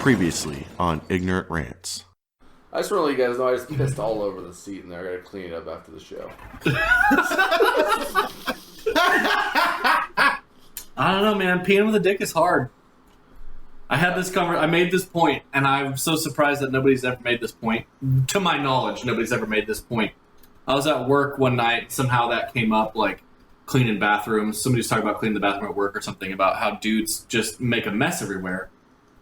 Previously on Ignorant Rants. I just want to let you guys know I just pissed all over the seat, and I gotta clean it up after the show. I don't know, man. Peeing with a dick is hard. I made this point, and I'm so surprised that nobody's ever made this point. To my knowledge, nobody's ever made this point. I was at work one night. Somehow that came up, like cleaning bathrooms. Somebody was talking about cleaning the bathroom at work or something, about how dudes just make a mess everywhere.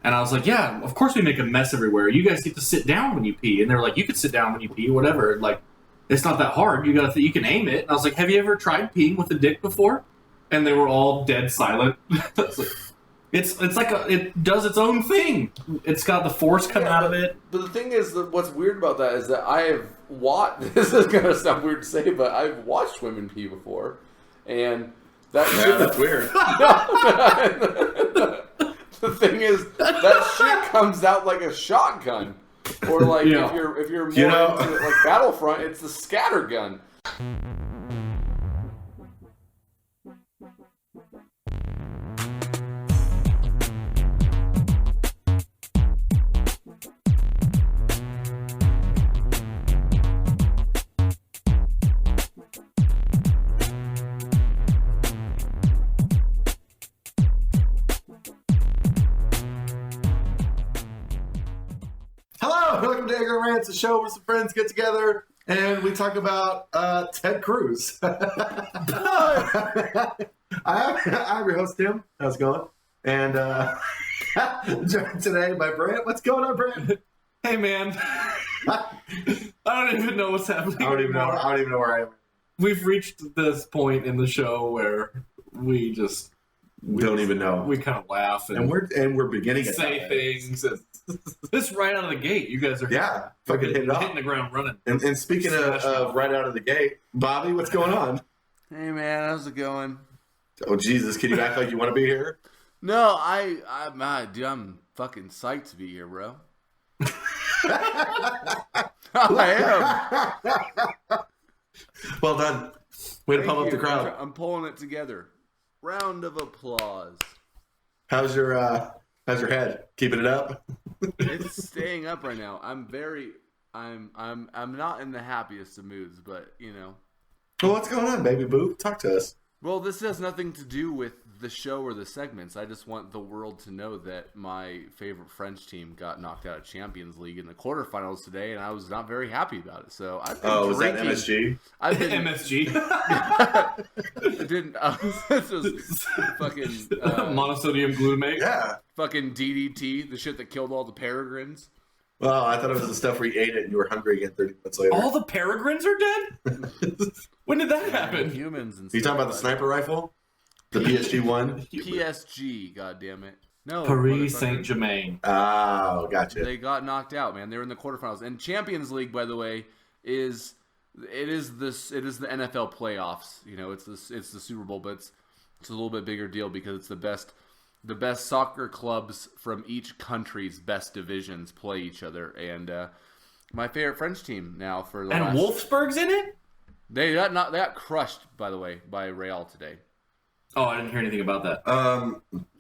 And I was like, yeah, of course we make a mess everywhere. You guys get to sit down when you pee. And they're like, you can sit down when you pee, whatever. Like, it's not that hard. You can aim it. And I was like, have you ever tried peeing with a dick before? And they were all dead silent. It's like it does its own thing. It's got the force coming out of it. But the thing is, that what's weird about that is that I have watched. This is gonna sound weird to say, but I've watched women pee before, and that's weird. The thing is, that shit comes out like a shotgun, or like if you're more into it, like Battlefront, it's the scatter gun. Welcome to Ignorant Rants, a show where some friends get together and we talk about Ted Cruz. I'm your host, Tim. How's it going? And joined today by Brent. What's going on, Brent? Hey, man. I don't even know what's happening. I don't even know where I am. We've reached this point in the show where we don't even know. We kind of laugh and we're beginning to say things. This right out of the gate, you guys are fucking hitting the ground running. And speaking of right out of the gate, Bobby, what's going on? Hey man, how's it going? Oh Jesus, can you act like you want to be here? No, dude, I'm fucking psyched to be here, bro. I am. Well done. Way to pump up the crowd. I'm pulling it together. Round of applause. How's your head? Keeping it up? It's staying up right now. I'm not in the happiest of moods, but you know. Well, what's going on, baby boo? Talk to us. Well, this has nothing to do with the show or the segments. I just want the world to know that my favorite French team got knocked out of Champions League in the quarterfinals today, and I was not very happy about it. So I've been was that MSG? I've been MSG. I didn't. This was fucking monosodium glutamate. Yeah. Fucking DDT, the shit that killed all the peregrines. Well, I thought it was the stuff where you ate it and you were hungry again 30 minutes later. All the peregrines are dead? When did that happen? Humans and stuff. You talking about the sniper rifle? The PSG one? PSG, goddammit. No. Paris Saint-Germain. Oh, gotcha. They got knocked out, man. They were in the quarterfinals. And Champions League, by the way, is the NFL playoffs. You know, it's the Super Bowl, but it's a little bit bigger deal because it's the best soccer clubs from each country's best divisions play each other. And my favorite French team now for the last... Wolfsburg's in it? They got crushed, by the way, by Real today. Oh, I didn't hear anything about that.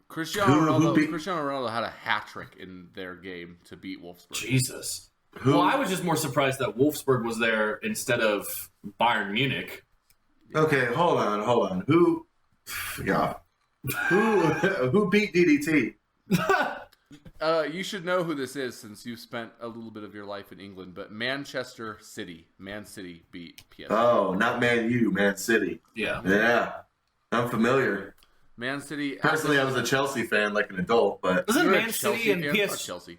Cristiano Ronaldo had a hat trick in their game to beat Wolfsburg. Jesus. Well, I was just more surprised that Wolfsburg was there instead of Bayern Munich. Okay, hold on. Who beat DDT? You should know who this is since you've spent a little bit of your life in England, but Man City beat PSG. Oh, not Man U, Man City. Yeah. I'm familiar. Man City. Personally, I was a Chelsea fan, like an adult, but doesn't Man City and PSG?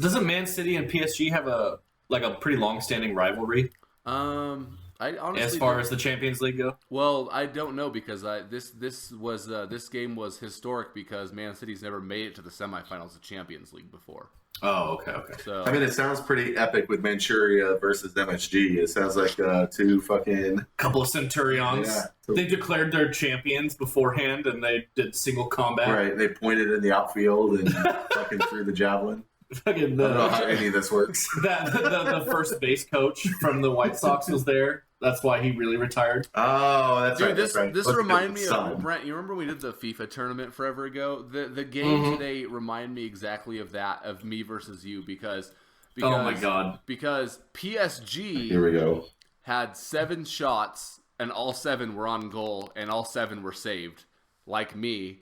Doesn't Man City and PSG have a pretty long-standing rivalry? I honestly as far as the Champions League go? Well, I don't know because this game was historic because Man City's never made it to the semifinals of Champions League before. Oh, okay. So I mean, it sounds pretty epic with Manchuria versus MSG. It sounds like two fucking couple of Centurions. Yeah. They declared their champions beforehand, and they did single combat. Right, they pointed in the outfield and fucking threw the javelin. I don't know how any of this works. The first base coach from the White Sox was there. That's why he really retired. Oh, that's Dude, right. this that's right. this Let's reminded get me the of sun. Brent. You remember we did the FIFA tournament forever ago? The game today reminded me exactly of that, of me versus you, because Oh my god. because Here PSG we go. had 7 shots and all 7 were on goal and all 7 were saved, like me.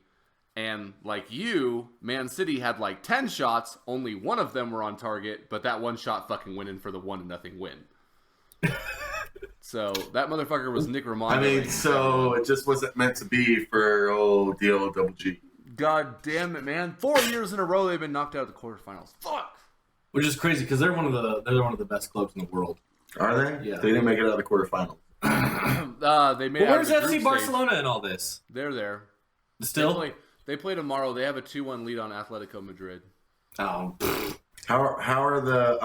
And like you, Man City had like 10 shots, only 1 of them were on target, but that 1 shot fucking went in for the 1-0 win. So that motherfucker was Nick Romano. I mean, so it just wasn't meant to be for old DO Double G. God damn it, man! 4 years in a row they've been knocked out of the quarterfinals. Fuck. Which is crazy because they're one of the best clubs in the world. Are they? Yeah. They didn't make it out of the quarterfinals. They made. Well, out where's of the FC group Barcelona in all this? stage. They're there. Still? They play tomorrow. They have a 2-1 lead on Atletico Madrid. Oh. How are the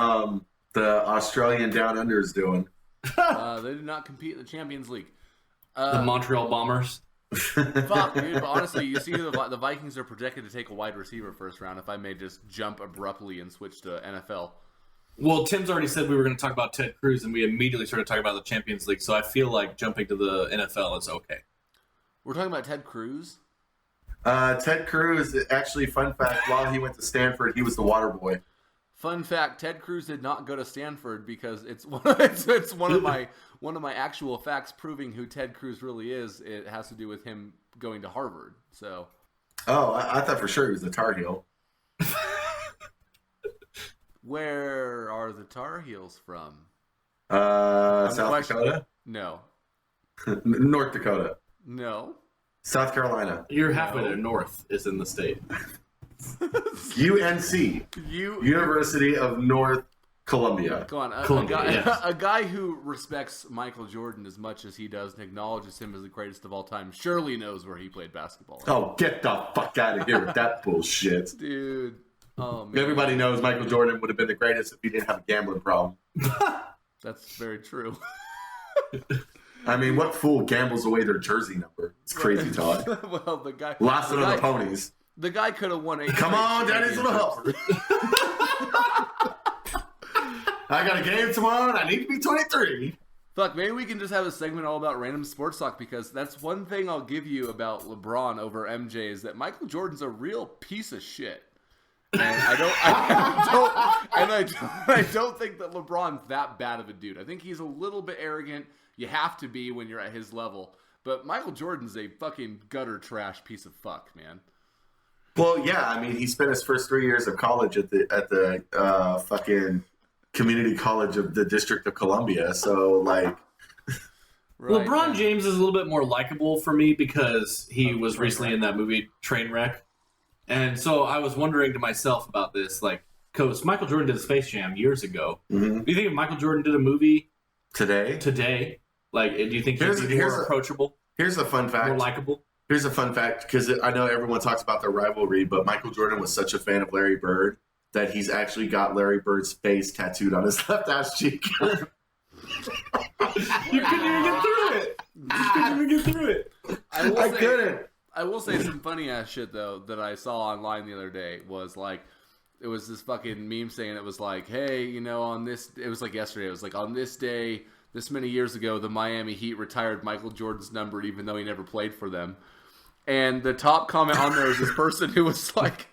Australian Down Unders doing? They did not compete in the Champions League. The Montreal Bombers. Fuck, dude. But honestly, you see the Vikings are projected to take a wide receiver first round. If I may just jump abruptly and switch to NFL. Well, Tim's already said we were going to talk about Ted Cruz, and we immediately started talking about the Champions League, so I feel like jumping to the NFL is okay. We're talking about Ted Cruz. Ted Cruz, actually, fun fact, while he went to Stanford, he was the water boy. Fun fact: Ted Cruz did not go to Stanford because it's one of my actual facts proving who Ted Cruz really is. It has to do with him going to Harvard. So, Oh, I thought for sure he was a Tar Heel. where are the Tar Heels from? South question. Dakota? No, North Dakota. no. South Carolina. You're halfway there. North is in the state. UNC. You University of North Columbia. go on. Columbia, yes. A guy who respects Michael Jordan as much as he does and acknowledges him as the greatest of all time surely knows where he played basketball. Oh, get the fuck out of here with that bullshit. Dude. Oh man. Everybody knows Michael Jordan would have been the greatest if he didn't have a gambling problem. That's very true. I mean, what fool gambles away their jersey number? It's crazy talk. Well, the guy Lost it the on guy- the ponies. The guy could have won 8. Come on, Daddy's little helper. I got a game tomorrow and I need to be 23. Fuck, maybe we can just have a segment all about random sports talk, because that's one thing I'll give you about LeBron over MJ is that Michael Jordan's a real piece of shit. And I don't think that LeBron's that bad of a dude. I think he's a little bit arrogant. You have to be when you're at his level. But Michael Jordan's a fucking gutter trash piece of fuck, man. Well, yeah, I mean, he spent his first 3 years of college at the fucking community college of the District of Columbia. So, like, Right, LeBron yeah. James is a little bit more likable for me because he was recently in that movie Trainwreck. And so I was wondering to myself about this, like, because Michael Jordan did Space Jam years ago. mm-hmm. Do you think if Michael Jordan did a movie today, like, do you think he'd be more approachable, here's a fun fact. more likable? Here's a fun fact, because I know everyone talks about their rivalry, but Michael Jordan was such a fan of Larry Bird that he's actually got Larry Bird's face tattooed on his left ass cheek. You couldn't even get through it. You couldn't even get through it. I couldn't. I will say some funny ass shit though that I saw online the other day was like, it was this fucking meme saying it was like, hey, you know, on this, it was like yesterday, it was like, on this day, this many years ago, the Miami Heat retired Michael Jordan's number even though he never played for them. And the top comment on there is this person who was like,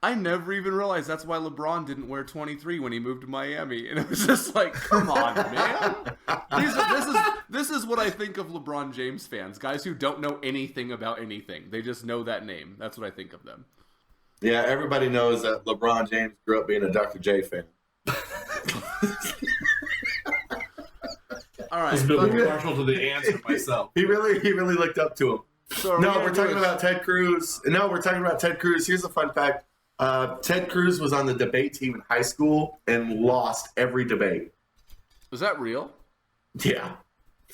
I never even realized that's why LeBron didn't wear 23 when he moved to Miami. And it was just like, come on, man. This is what I think of LeBron James fans. Guys who don't know anything about anything. They just know that name. That's what I think of them. Yeah, everybody knows that LeBron James grew up being a Dr. J fan. All I right. was a bit more partial to the answer myself. He really looked up to him. So No, we're talking about Ted Cruz. Here's a fun fact. Ted Cruz was on the debate team in high school and lost every debate. Is that real? Yeah.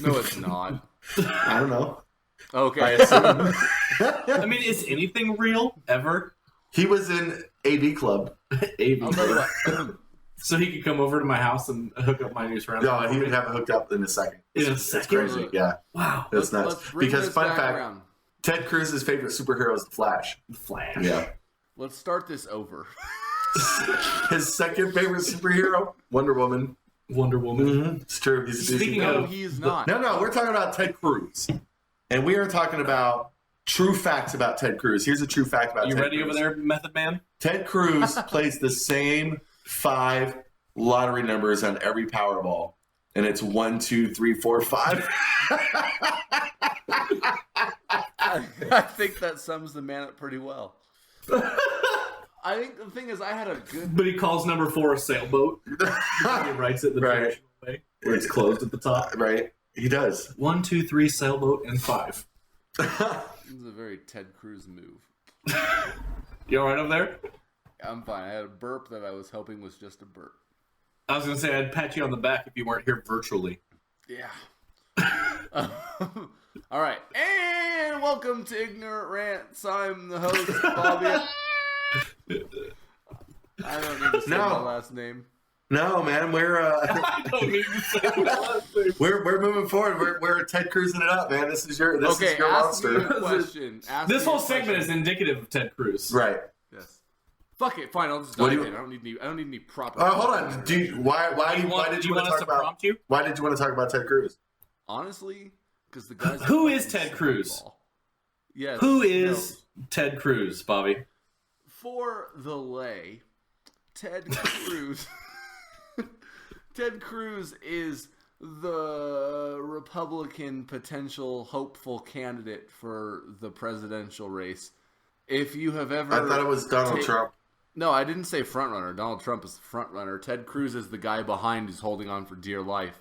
No, it's not. I don't know. Okay. I assume. I mean, is anything real ever? He was in AV Club. AV. I'll tell you what. So he could come over to my house and hook up my new surround. No, he would have it hooked up in a second. In a It's second? crazy. Yeah. Wow. That's nuts. Let's bring Because this fun back fact, around. Ted Cruz's favorite superhero is the Flash. Flash. Yeah. Let's start this over. His second favorite superhero, Wonder Woman. Wonder Woman. Mm-hmm. It's true. He's a Speaking douchebag. No, of- he's not. No, we're talking about Ted Cruz. And we are talking about true facts about Ted Cruz. Here's a true fact about You Ted ready Cruz. over there, Method Man? Ted Cruz plays the same 5 lottery numbers on every Powerball. And it's 1, 2, 3, 4, 5. I think that sums the man up pretty well. I think the thing is, I had a good. But he calls number 4 a sailboat. He writes it the Right. traditional way, where it's closed at the top. Right? He does. 1, 2, 3, sailboat, and 5. This is a very Ted Cruz move. You all right over there? I'm fine. I had a burp that I was hoping was just a burp. I was gonna say I'd pat you on the back if you weren't here virtually. Yeah. All right, and welcome to Ignorant Rants. I'm the host, Bobby. I don't need to say my last name. No, man, we're I don't need to say that. we're moving forward. We're Ted Cruzing it up, man. This is your Okay, ask monster. me a question. This whole segment is indicative of Ted Cruz. Right. Yes. Fuck it. Fine. I'll just What dive do you- in. I don't need any proper. Hold on. Why did you want to talk about? prompt you? Why did you want to talk about Ted Cruz? Honestly, because the guys. Who is Ted Cruz? Yes. Who is Ted Cruz, Bobby? For the lay, Ted Cruz. Ted Cruz is the Republican potential hopeful candidate for the presidential race. If you have ever, I thought it was Donald Trump. No, I didn't say front runner. Donald Trump is the front runner. Ted Cruz is the guy behind who's holding on for dear life.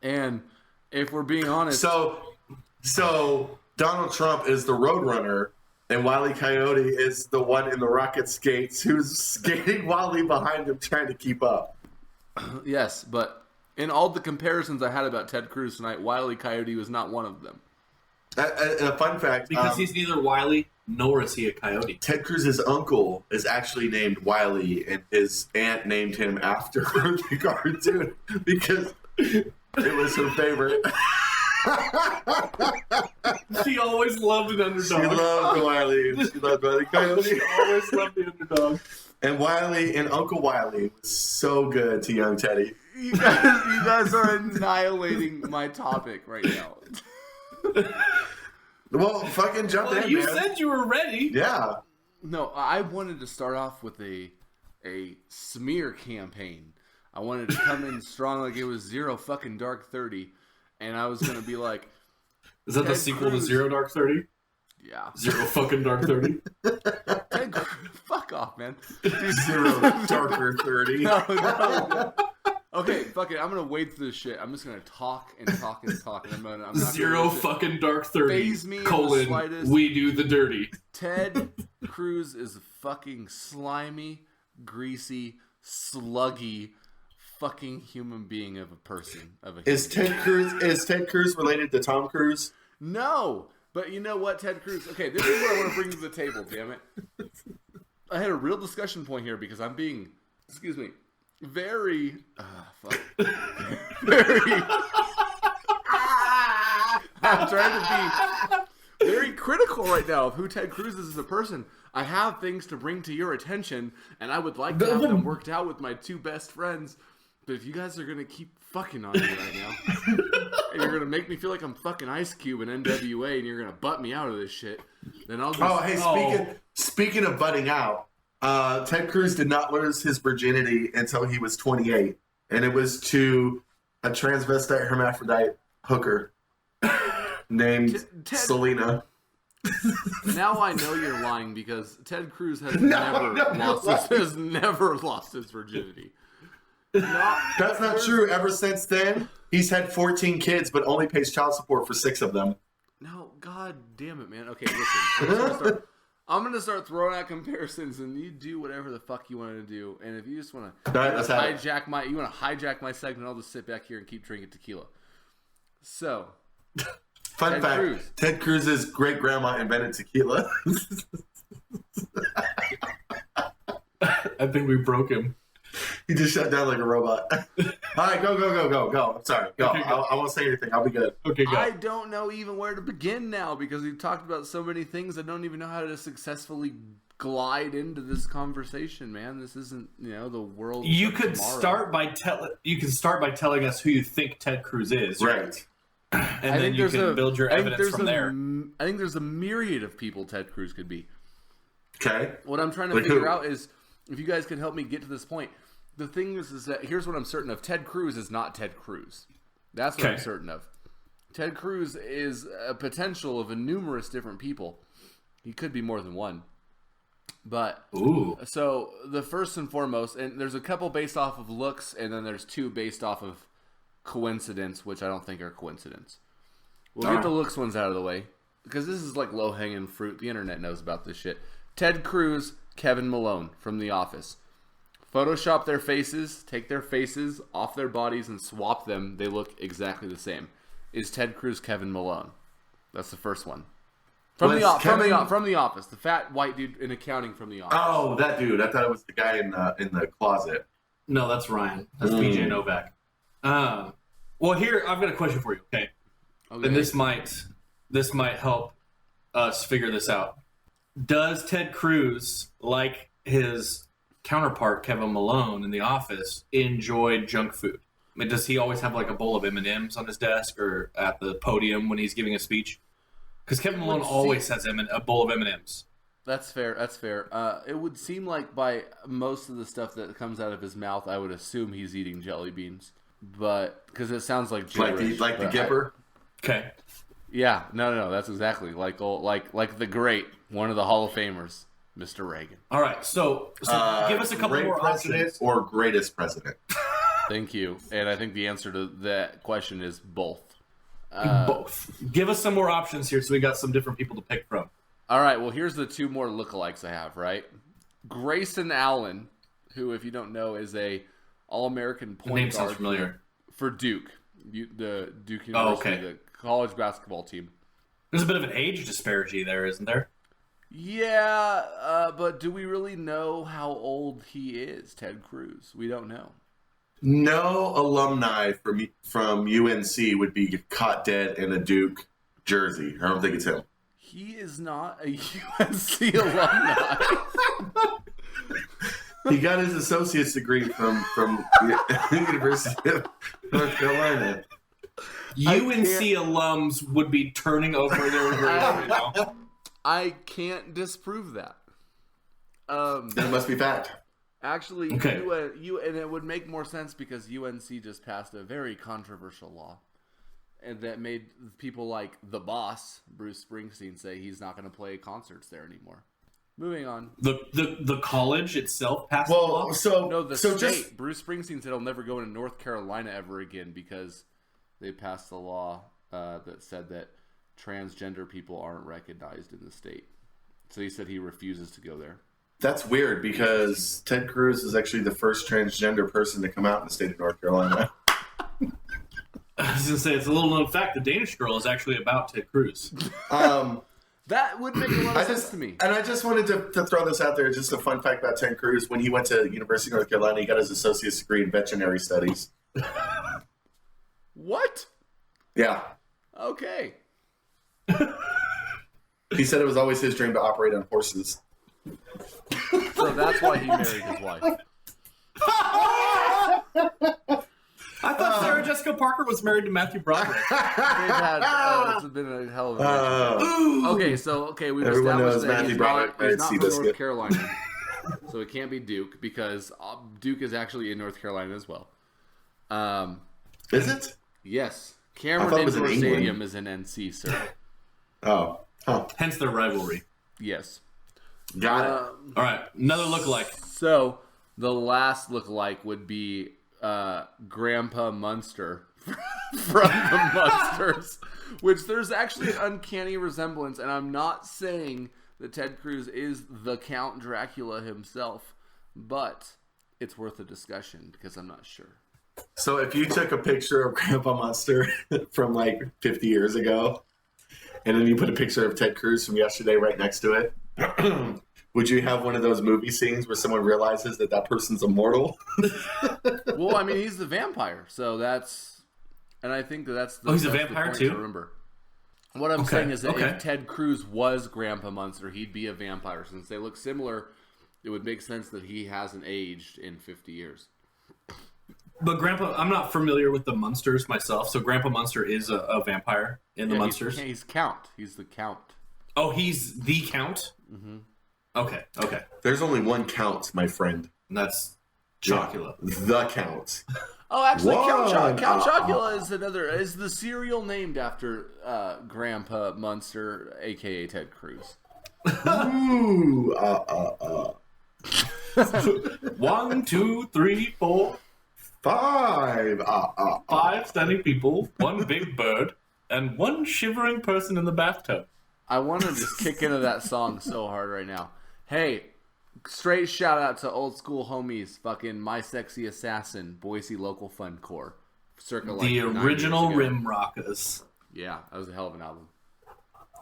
And if we're being honest, So Donald Trump is the road runner, and Wile E. Coyote is the one in the rocket skates who's skating wildly behind him, trying to keep up. yes, but in all the comparisons I had about Ted Cruz tonight, Wile E. Coyote was not one of them. A fun fact: Because he's neither Wiley nor is he a coyote. Ted Cruz's uncle is actually named Wiley, and his aunt named him after the cartoon because it was her favorite. She always loved an underdog. She loved Wiley. She loved Wiley Coyote. She always loved the underdog. And Wiley and Uncle Wiley was so good to young Teddy. You guys are annihilating my topic right now. Well, fucking jump in, You man. said you were ready. Yeah. No, I wanted to start off with a smear campaign. I wanted to come in strong like it was Zero fucking Dark 30, and I was gonna be like, Is that the Ted sequel Cruz. to Zero Dark 30? yeah, Zero fucking Dark 30? Ted Cruz, fuck off, man. Zero Darker 30. No. Okay, fuck it. I'm gonna wade through this shit. I'm just gonna talk and talk and talk, and I'm not Zero gonna fucking Dark 30. faze me in the slightest. We do the dirty. Ted Cruz is a fucking slimy, greasy, sluggy, fucking human being of a person. Is Ted Cruz related to Tom Cruise? No, but you know what, Ted Cruz? Okay, this is what I want to bring to the table. Damn it! I had a real discussion point here because I'm being, excuse me, very, very. I'm trying to be very critical right now of who Ted Cruz is as a person. I have things to bring to your attention, and I would like to have them worked out with my 2 best friends. But if you guys are gonna keep fucking on me right now, and you're gonna make me feel like I'm fucking Ice Cube in NWA, and you're gonna butt me out of this shit, then I'll just. Oh, hey, speaking of butting out, Ted Cruz did not lose his virginity until he was 28, and it was to a transvestite hermaphrodite hooker named Ted- Selena. Now I know you're lying because Ted Cruz has No, has never lost his virginity. That's not true. Ever since then, he's had 14 kids, but only pays child support for 6 of them. No, god damn it, man. Okay, listen. I'm gonna start throwing out comparisons, and you do whatever the fuck you want to do. And if you just want to hijack my segment, I'll just sit back here and keep drinking tequila. So, Fun Ted fact: Cruz. Ted Cruz's great grandma invented tequila. I think we broke him. He just shut down like a robot. All right, go. I'm sorry. Go. Okay, go. I won't say anything. I'll be good. Okay, go. I don't know even where to begin now because we've talked about so many things. I don't even know how to successfully glide into this conversation, man. This isn't, the world. You of could tomorrow. start by telling us who you think Ted Cruz is, Right. and then you can build your evidence from there. I think there's a myriad of people Ted Cruz could be. Okay. What I'm trying to figure out is if you guys can help me get to this point. The thing is that here's what I'm certain of. Ted Cruz is not Ted Cruz. That's what I'm certain of. Ted Cruz is a potential of a numerous different people. He could be more than one. But so the first and foremost, and there's a couple based off of looks, and then there's two based off of coincidence, which I don't think are coincidence. We'll get the looks ones out of the way because this is like low-hanging fruit. The internet knows about this shit. Ted Cruz, Kevin Malone from The Office. Photoshop their faces, take their faces off their bodies and swap them. They look exactly the same. Is Ted Cruz Kevin Malone? That's the first one. From the Office. The fat white dude in accounting from The Office. Oh, that dude. I thought it was the guy in the closet. No, that's Ryan. That's BJ Novak. Well, here I've got a question for you. Okay. And this might help us figure this out. Does Ted Cruz, like his counterpart Kevin Malone in The Office, enjoy junk food? I mean, does he always have like a bowl of M&Ms on his desk or at the podium when he's giving a speech? Because Kevin Malone always has a bowl of M&Ms. That's fair. It would seem like by most of the stuff that comes out of his mouth, I would assume he's eating jelly beans, but because it sounds like gibberish, like the Gipper. Okay. Yeah, no, that's exactly like the great one of the Hall of Famers, Mr. Reagan. All right, so give us a couple more president options. Or greatest president. Thank you, and I think the answer to that question is both. Both. Give us some more options here, so we got some different people to pick from. All right, well, here's the two more lookalikes I have. Right, Grayson Allen, who, if you don't know, is a All-American point guard for Duke, the Duke University, the college basketball team. There's a bit of an age disparity there, isn't there? Yeah, but do we really know how old he is, Ted Cruz? We don't know. No alumni from UNC would be caught dead in a Duke jersey. I don't think it's him. He is not a UNC alumni. He got his associate's degree from University of North Carolina. UNC alums would be turning over their graves right now. I can't disprove that. That must be fact. Actually, okay. And it would make more sense because UNC just passed a very controversial law, and that made people like the boss, Bruce Springsteen, say he's not going to play concerts there anymore. Moving on. The college itself passed the law? State. Bruce Springsteen said he'll never go into North Carolina ever again because they passed the law that said that transgender people aren't recognized in the state. So he said he refuses to go there. That's weird because Ted Cruz is actually the first transgender person to come out in the state of North Carolina. I was going to say, it's a little known fact, the Danish Girl is actually about Ted Cruz. That would make a lot of sense to me. And I just wanted to throw this out there, just a fun fact about Ted Cruz. When he went to University of North Carolina, he got his associate's degree in veterinary studies. What? Yeah. Okay. He said it was always his dream to operate on horses. So that's why he married his wife. I thought Sarah Jessica Parker was married to Matthew Broderick. They've had, it's been a hell of a relationship. Okay, we've Everyone established that Matthew he's Broderick not from North Carolina. So it can't be Duke because Duke is actually in North Carolina as well. Is it? Yes. Cameron Indoor Stadium is in NC, sir. Oh. Huh. Hence their rivalry. Yes. Got it. All right, another lookalike. So the last lookalike would be Grandpa Munster from the Munsters, which there's actually an uncanny resemblance, and I'm not saying that Ted Cruz is the Count Dracula himself, but it's worth a discussion because I'm not sure. So if you took a picture of Grandpa Munster from like 50 years ago, and then you put a picture of Ted Cruz from yesterday right next to it, would you have one of those movie scenes where someone realizes that person's immortal? Well, I mean, he's the vampire, so that's, and I think that's the he's a vampire point too. to remember. What I'm saying is that okay. if Ted Cruz was Grandpa Munster, he'd be a vampire. Since they look similar, it would make sense that he hasn't aged in 50 years. But Grandpa, I'm not familiar with the Munsters myself, so Grandpa Munster is a vampire in the Munsters. He's Count. He's the Count. Oh, he's the Count? Mm-hmm. Okay. There's only one Count, my friend. That's Chocula. The Count. Oh, actually, What? Count Chocula is the cereal named after Grandpa Munster, a.k.a. Ted Cruz. Ooh. 1, 2, 3, 4, 5. 5 standing people, 1 big bird, and 1 shivering person in the bathtub. I want to just kick into that song so hard right now. Hey, straight shout out to old school homies, fucking My Sexy Assassin, Boise Local Fun Corps. Circa like The 9 original years ago. Rim Rockers. Yeah, that was a hell of an album.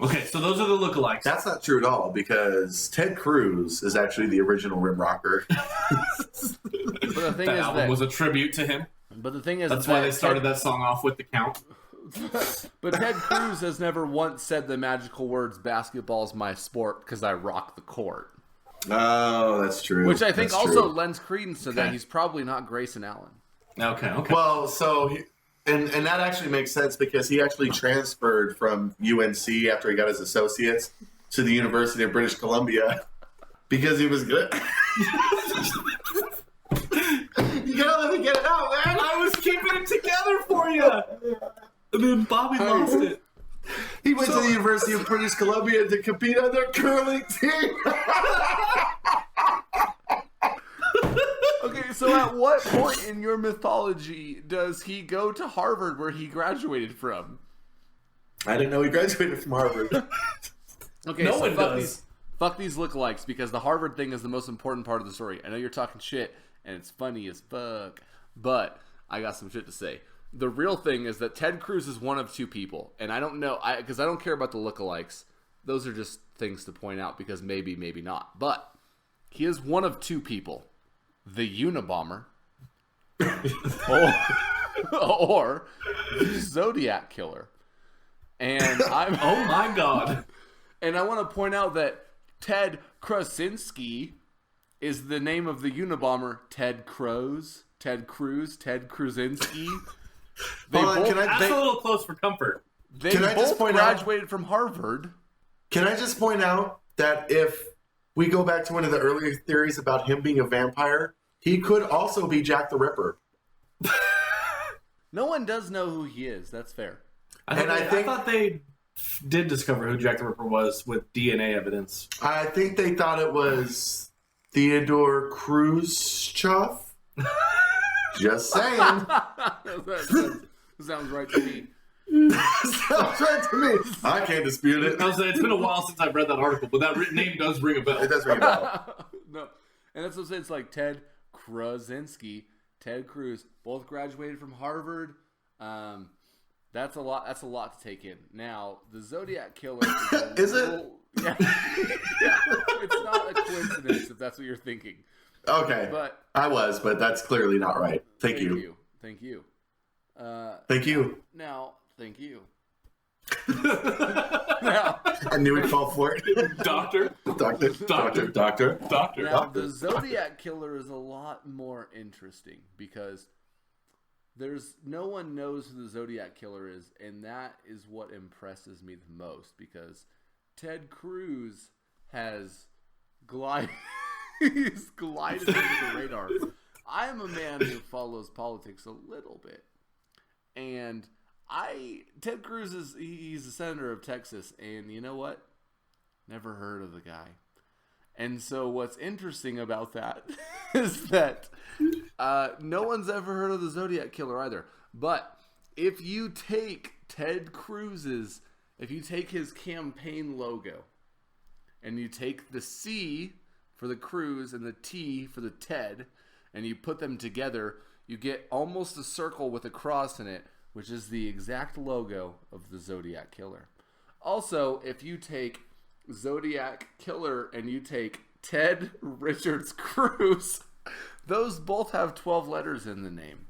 Okay, so those are the lookalikes. That's not true at all, because Ted Cruz is actually the original rim rocker. But the thing That is album was a tribute to him. but the thing is That's why they started that song off with the Count. But Ted Cruz has never once said the magical words "basketball's my sport" because I rock the court. Oh, that's true. Which I think That's also true. lends credence to that Okay. he's probably not Grayson Allen. Okay. Well, so and that actually makes sense because he actually transferred from UNC after he got his associates to the University of British Columbia because he was good. You gotta let me get it out, man. I was keeping it together for you. And then Bobby lost it. He went to the University of British Columbia to compete on their curling team. Okay, so at what point in your mythology does he go to Harvard where he graduated from? I didn't know he graduated from Harvard. Okay, No so one does. Fuck these lookalikes because the Harvard thing is the most important part of the story. I know you're talking shit and it's funny as fuck, but I got some shit to say. The real thing is that Ted Cruz is one of 2 people, and I don't know, because I don't care about the lookalikes. Those are just things to point out because maybe not. But he is one of 2 people. The Unabomber or the Zodiac Killer. And I'm Oh my god. and I want to point out that Ted Krasinski is the name of the Unabomber. Ted Cruz, Ted Krasinski. They Hold on, both, can I- That's they, a little close for comfort. they Can I both just point out- graduated from Harvard. Can I just point out that if we go back to one of the earlier theories about him being a vampire, he could also be Jack the Ripper. No one does know who he is. That's fair. I thought they did discover who Jack the Ripper was with DNA evidence. I think they thought it was Theodore Khrushchev. Just saying. that sounds right to me. Sounds right to me. I can't dispute it. I was saying, it's been a while since I've read that article, but that name does ring a bell. It does ring a bell. No, and that's what I'm saying. It's like Ted Krasinski, Ted Cruz, both graduated from Harvard. That's a lot. That's a lot to take in. Now, the Zodiac Killer Is it? Yeah. Yeah. It's not a coincidence if that's what you're thinking. Okay. But I was, but that's clearly not right. Thank you. Thank you. Thank you. Now, thank you. Now, I knew he'd fall for it. Doctor. Doctor. now the Zodiac Killer is a lot more interesting because no one knows who the Zodiac Killer is, and that is what impresses me the most because Ted Cruz has he's glided under the radar. I am a man who follows politics a little bit, and Ted Cruz he's a senator of Texas, and you know what? Never heard of the guy. And so what's interesting about that is that no one's ever heard of the Zodiac Killer either. But if you take if you take his campaign logo and you take the C for the Cruz and the T for the Ted and you put them together, you get almost a circle with a cross in it, which is the exact logo of the Zodiac Killer. Also, if you take Zodiac Killer and you take Ted Richards Cruz, those both have 12 letters in the name.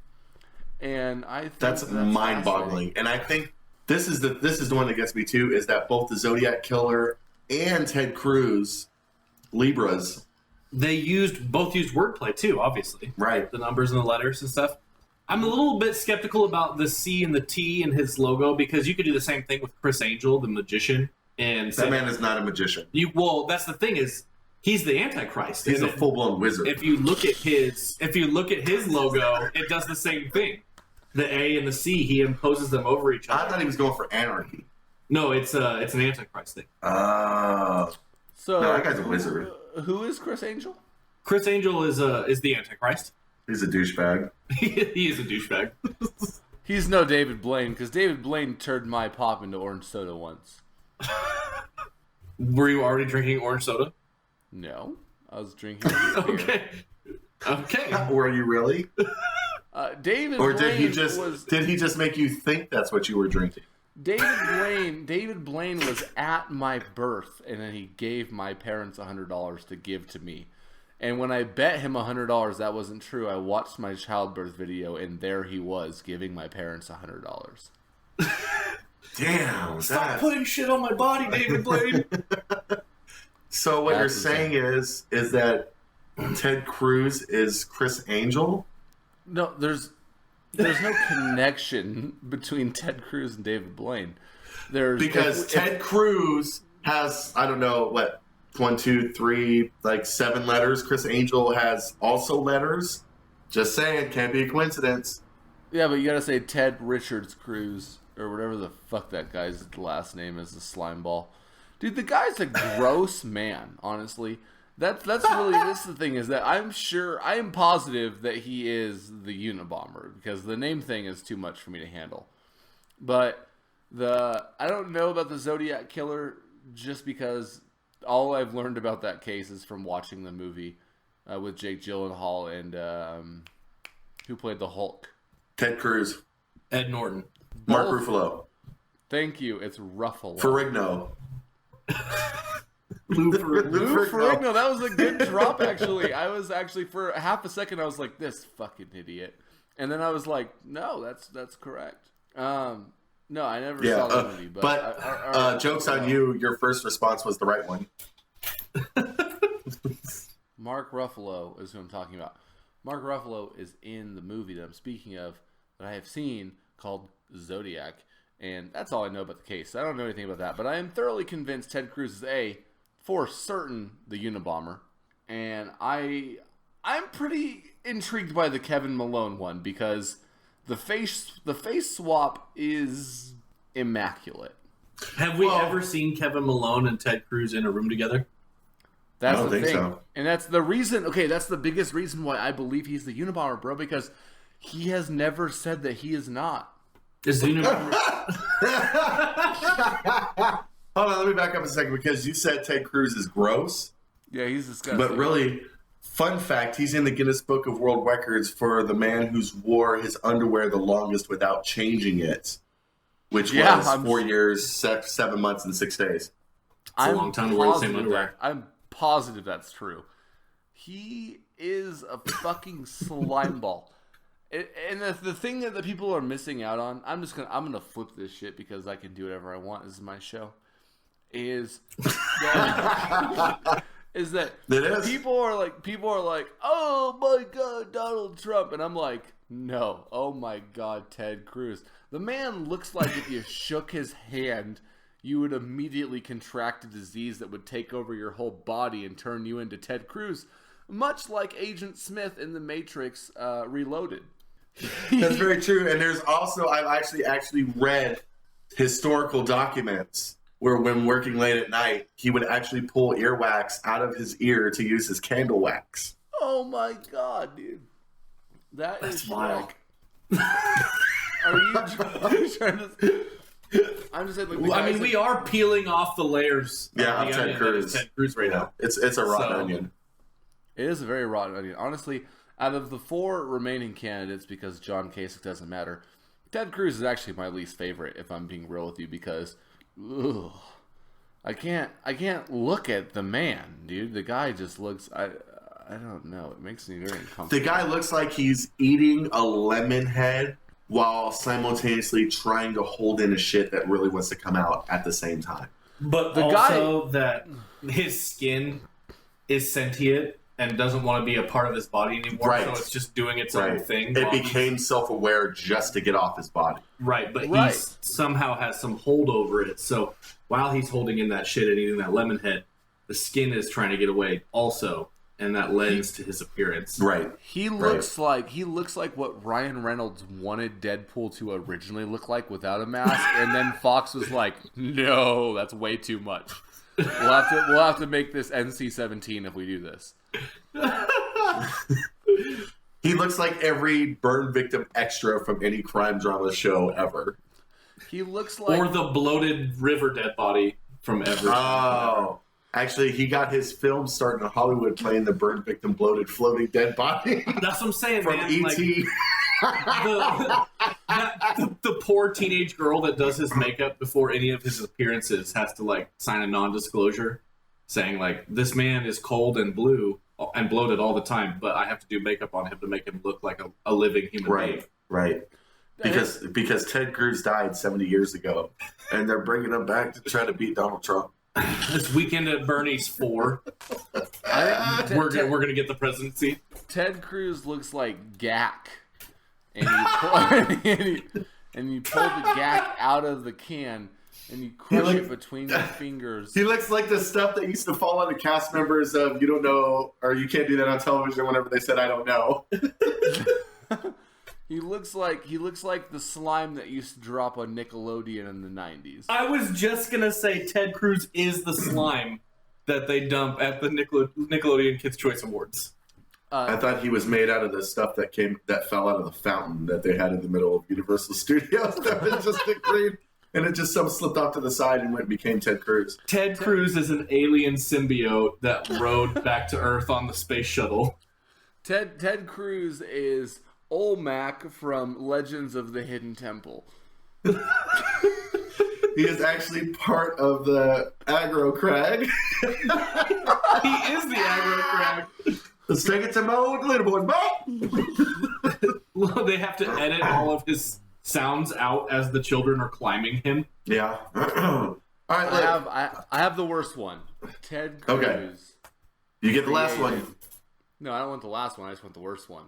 And I think That's mind-boggling. fascinating. And I think this is the one that gets me too, is that both the Zodiac Killer and Ted Cruz, Libras. They both used wordplay too, obviously. Right. The numbers and the letters and stuff. I'm a little bit skeptical about the C and the T in his logo because you could do the same thing with Chris Angel, the magician. And That man is not a magician. Well, that's the thing is he's the Antichrist. He's a full-blown wizard. If you look at his logo, it does the same thing. The A and the C, he imposes them over each other. I thought he was going for anarchy. No, it's an Antichrist thing. So No, that guy's a wizard. Who is Chris Angel? Chris Angel is the Antichrist. He's a douchebag. He is a douchebag. He's no David Blaine, because David Blaine turned my pop into orange soda once. Were you already drinking orange soda? No, I was drinking beer. Okay. Were you really? David Or Blaine did he just make you think that's what you were drinking? David Blaine was at my birth, and then he gave my parents $100 to give to me. And when I bet him $100 that wasn't true, I watched my childbirth video, and there he was giving my parents $100. Damn. Stop putting shit on my body, David Blaine. So what That's you're saying is that Ted Cruz is Chris Angel? No, there's no connection between Ted Cruz and David Blaine. Because Ted Cruz has, I don't know, what, 1, 2, 3, like 7 letters. Chris Angel has also letters. Just saying, can't be a coincidence. Yeah, but you gotta say Ted Richards Cruz, or whatever the fuck that guy's last name is, the slime ball. Dude, the guy's a gross man, honestly. That's really, this the thing, is that I am positive that he is the Unabomber, because the name thing is too much for me to handle. But I don't know about the Zodiac Killer, just because all I've learned about that case is from watching the movie with Jake Gyllenhaal and who played the Hulk? Ted Cruz. Ed Norton. Mark Both. Ruffalo. Thank you. It's Ruffalo. Ferrigno. Lou Ferrigno. That was a good drop, actually. I was actually, for half a second, I was like, this fucking idiot. And then I was like, no, that's correct. No, I never saw the movie. But joke's on you. Your first response was the right one. Mark Ruffalo is who I'm talking about. Mark Ruffalo is in the movie that I'm speaking of that I have seen called Zodiac. And that's all I know about the case. I don't know anything about that. But I am thoroughly convinced Ted Cruz is for certain, the Unabomber. And I'm pretty intrigued by the Kevin Malone one, because the face swap is immaculate. Have we ever seen Kevin Malone and Ted Cruz in a room together? That's I don't the think thing. so. And that's the reason, that's the biggest reason why I believe he's the Unabomber, bro, because he has never said that he is not. Is the Unabomber... Hold on, let me back up a second, because you said Ted Cruz is gross. Yeah, he's disgusting. But really, fun fact, he's in the Guinness Book of World Records for the man who's wore his underwear the longest without changing it, which was 4 years, 7 months, and 6 days. It's a long time to wear the same underwear. I'm positive that's true. He is a fucking slime ball. And the thing that the people are missing out on, I'm gonna flip this shit because I can do whatever I want. This is my show. Is that people are like, oh my god, Donald Trump, and I'm like, no, oh my god, Ted Cruz. The man looks like if you shook his hand, you would immediately contract a disease that would take over your whole body and turn you into Ted Cruz, much like Agent Smith in The Matrix Reloaded. That's very true. And there's also, I've actually read historical documents where when working late at night, he would actually pull earwax out of his ear to use as candle wax. Oh my god, dude. That's wild. Are you trying to... I'm just saying, like, we are peeling off the layers. Yeah, of Ted Cruz. Ted Cruz right now. It's a rotten onion. It is a very rotten onion. Honestly, out of the 4 remaining candidates, because John Kasich doesn't matter, Ted Cruz is actually my least favorite, if I'm being real with you, because I can't look at the man, dude. The guy just looks, I don't know. It makes me very uncomfortable. The guy looks like he's eating a lemon head while simultaneously trying to hold in a shit that really wants to come out at the same time. But The also that his skin is sentient and doesn't want to be a part of his body anymore, Right. so it's just doing its own thing. It while became self-aware just to get off his body. right, but Right. he somehow has some hold over it. So while he's holding in that shit and eating that lemon head, the skin is trying to get away also, and that lends to his appearance. Right. He looks like what Ryan Reynolds wanted Deadpool to originally look like without a mask, and then Fox was like, "No, that's way too much. We'll have to make this NC-17 if we do this." He looks like every burn victim extra from any crime drama show ever. He looks like Or the bloated river dead body from Everett. Oh. Actually, he got his film start in Hollywood playing the burn victim bloated floating dead body That's what I'm saying, from man. E.T. The poor teenage girl that does his makeup before any of his appearances has to like sign a non-disclosure saying like, this man is cold and blue and bloated all the time, but I have to do makeup on him to make him look like a living human being. Right. Because Ted Cruz died 70 years ago, and they're bringing him back to try to beat Donald Trump. This Weekend at Bernie's 4, we're gonna get the presidency. Ted Cruz looks like Gak, and you pull the Gak out of the can and you crush it between your fingers. He looks like the stuff that used to fall on the cast members of "You don't know" or "You can't do that on television" whenever they said "I don't know." He looks like the slime that used to drop on Nickelodeon in the 90s. I was just gonna say Ted Cruz is the slime that they dump at the Nickelodeon Kids' Choice Awards. I thought he was made out of the stuff that fell out of the fountain that they had in the middle of Universal Studios. That was just a green, and it just slipped off to the side and became Ted Cruz. Ted Cruz is an alien symbiote that rode back to Earth on the space shuttle. Ted Cruz is Olmec from Legends of the Hidden Temple. He is actually part of the aggro crag. He is the aggro crag. Let's take it to my old little boys, Well, they have to edit all of his sounds out as the children are climbing him. Yeah. All right, look. I have the worst one. Ted Cruz. Okay. You get the last one. No, I don't want the last one. I just want the worst one.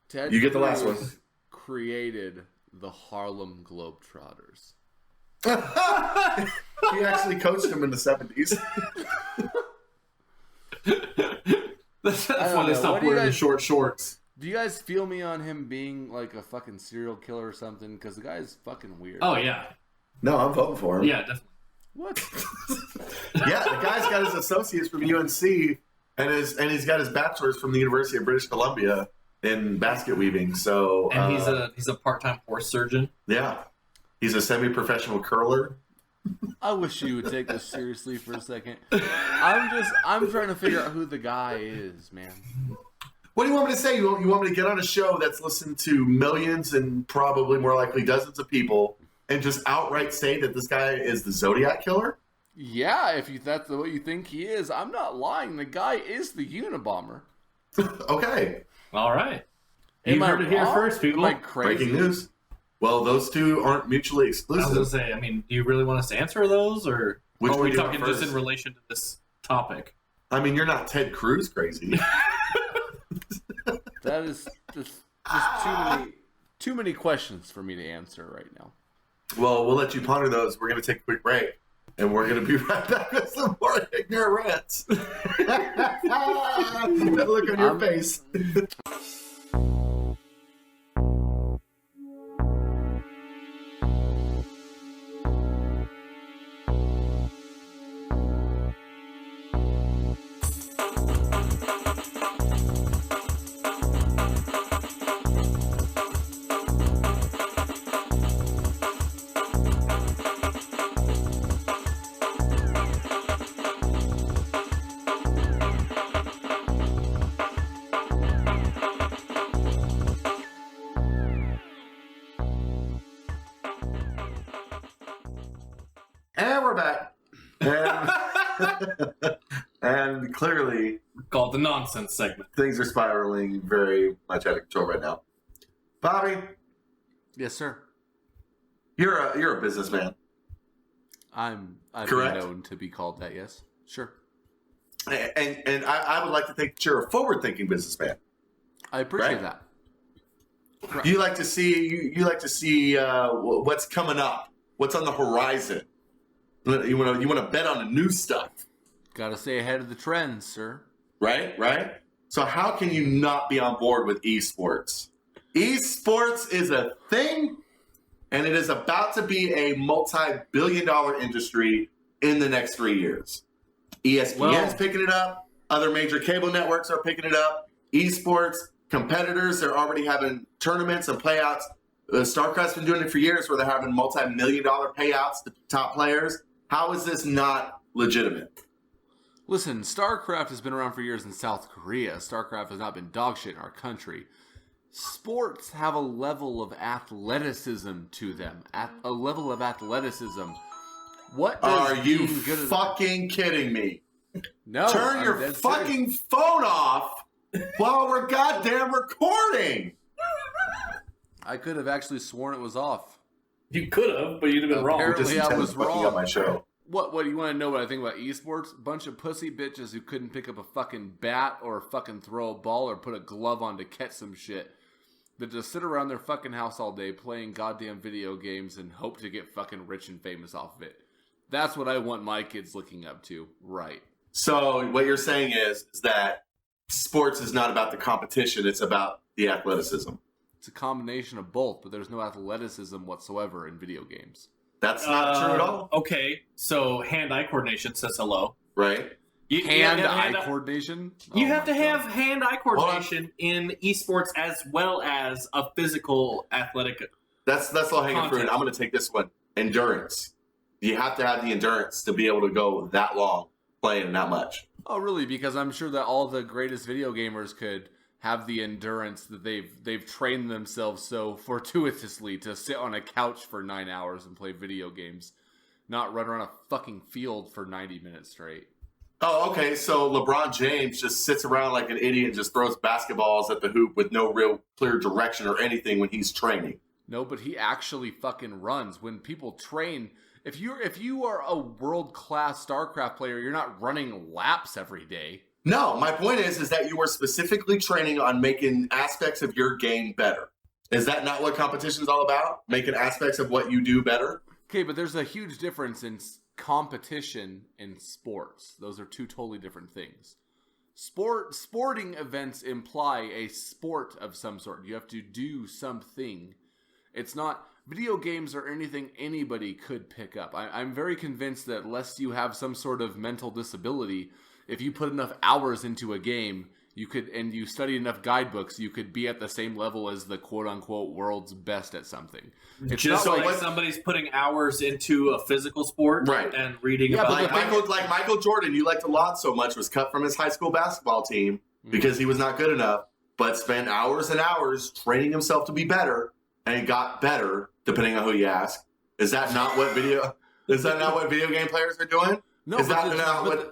Ted You get the last one. Created the Harlem Globetrotters. He actually coached him in the 70s. That's don't why they know. What stopped do you wearing the guys- short shorts. Do you guys feel me on him being like a fucking serial killer or something? Because the guy is fucking weird. Oh, yeah. No, I'm voting for him. Yeah, definitely. What? Yeah, the guy's got his associates from UNC and he's got his bachelor's from the University of British Columbia in basket weaving. So And he's a part-time horse surgeon. yeah, he's a semi-professional curler. I wish you would take this seriously for a second. I'm trying to figure out who the guy is, man. What do you want me to say? You want me to get on a show that's listened to millions and probably more likely dozens of people and just outright say that this guy is the Zodiac killer? Yeah, if that's what you think he is, I'm not lying. The guy is the Unabomber. Okay. All right. Am You I heard it here wrong? first, people. Am I crazy? Breaking news. Well, those two aren't mutually I was exclusive. going to say, I mean, do you really want us to answer those, or Which are one we do you want talking just first? in relation to this topic? I mean, you're not Ted Cruz crazy. That is just too many questions for me to answer right now. Well, we'll let you ponder those. We're going to take a quick break, and we're going to be right back with some more ignorant rants. That look on your face. And we're back. And clearly, Called the nonsense segment. things are spiraling very much out of control right now. Bobby, Yes, sir. You're a businessman. I've been Correct. known to be called that. Yes, sure. And I would like to think that you're a forward-thinking businessman. I appreciate Right. that. Correct. You like to see what's coming up, what's on the horizon. You want to bet on the new stuff, Got to stay ahead of the trends, sir. right? Right. So how can you not be on board with esports? Esports is a thing, and it is about to be a multi-billion-dollar industry in the next 3 years. ESPN's picking it up. Other major cable networks are picking it up. Esports competitors, they're already having tournaments and payouts. StarCraft's been doing it for years where they're having multi-million-dollar payouts to top players. How is this not legitimate? Listen, StarCraft has been around for years in South Korea. StarCraft has not been dog shit in our country. Sports have a level of athleticism to them. At a level of athleticism. What does Are you being good at- fucking kidding me? No, Turn I'm your dead fucking serious. phone off while we're goddamn recording. I could have actually sworn it was off. You could have, but you'd have been wrong. Apparently I was fucking wrong. up my show. What do you want to know what I think about esports? Bunch of pussy bitches who couldn't pick up a fucking bat or fucking throw a ball or put a glove on to catch some shit. That just sit around their fucking house all day playing goddamn video games and hope to get fucking rich and famous off of it. That's what I want my kids looking up to. Right. So what you're saying is that sports is not about the competition; it's about the athleticism. It's a combination of both, but there's no athleticism whatsoever in video games. That's not true at all, Okay, so hand-eye coordination says hello. right? You Hand-eye coordination? You Oh have my to God. have hand-eye coordination in esports as well as a physical athletic. That's low hanging fruit. Content. I'm going to take this one: endurance. You have to have the endurance to be able to go that long playing that much. Oh, really? Because I'm sure that all the greatest video gamers could have the endurance that they've trained themselves so fortuitously to sit on a couch for 9 hours and play video games, not run around a fucking field for 90 minutes straight. Oh, okay. So LeBron James just sits around like an idiot and just throws basketballs at the hoop with no real clear direction or anything when he's training. No, but he actually fucking runs. When people train, if you are a world-class StarCraft player, you're not running laps every day. No, my point is that you are specifically training on making aspects of your game better. Is that not what competition is all about? Making aspects of what you do better? Okay, but there's a huge difference in competition and sports. Those are two totally different things. Sporting events imply a sport of some sort. You have to do something. It's not video games or anything anybody could pick up. I'm very convinced that unless you have some sort of mental disability, if you put enough hours into a game, you could, and you study enough guidebooks, you could be at the same level as the quote-unquote world's best at something. It's Just not like like somebody's putting hours into a physical sport, Right. and reading Yeah, about but Like Michael Jordan, you liked a lot so much, was cut from his high school basketball team because he was not good enough, but spent hours and hours training himself to be better, and he got better, depending on who you ask. Is that not what video game players are doing? No, is but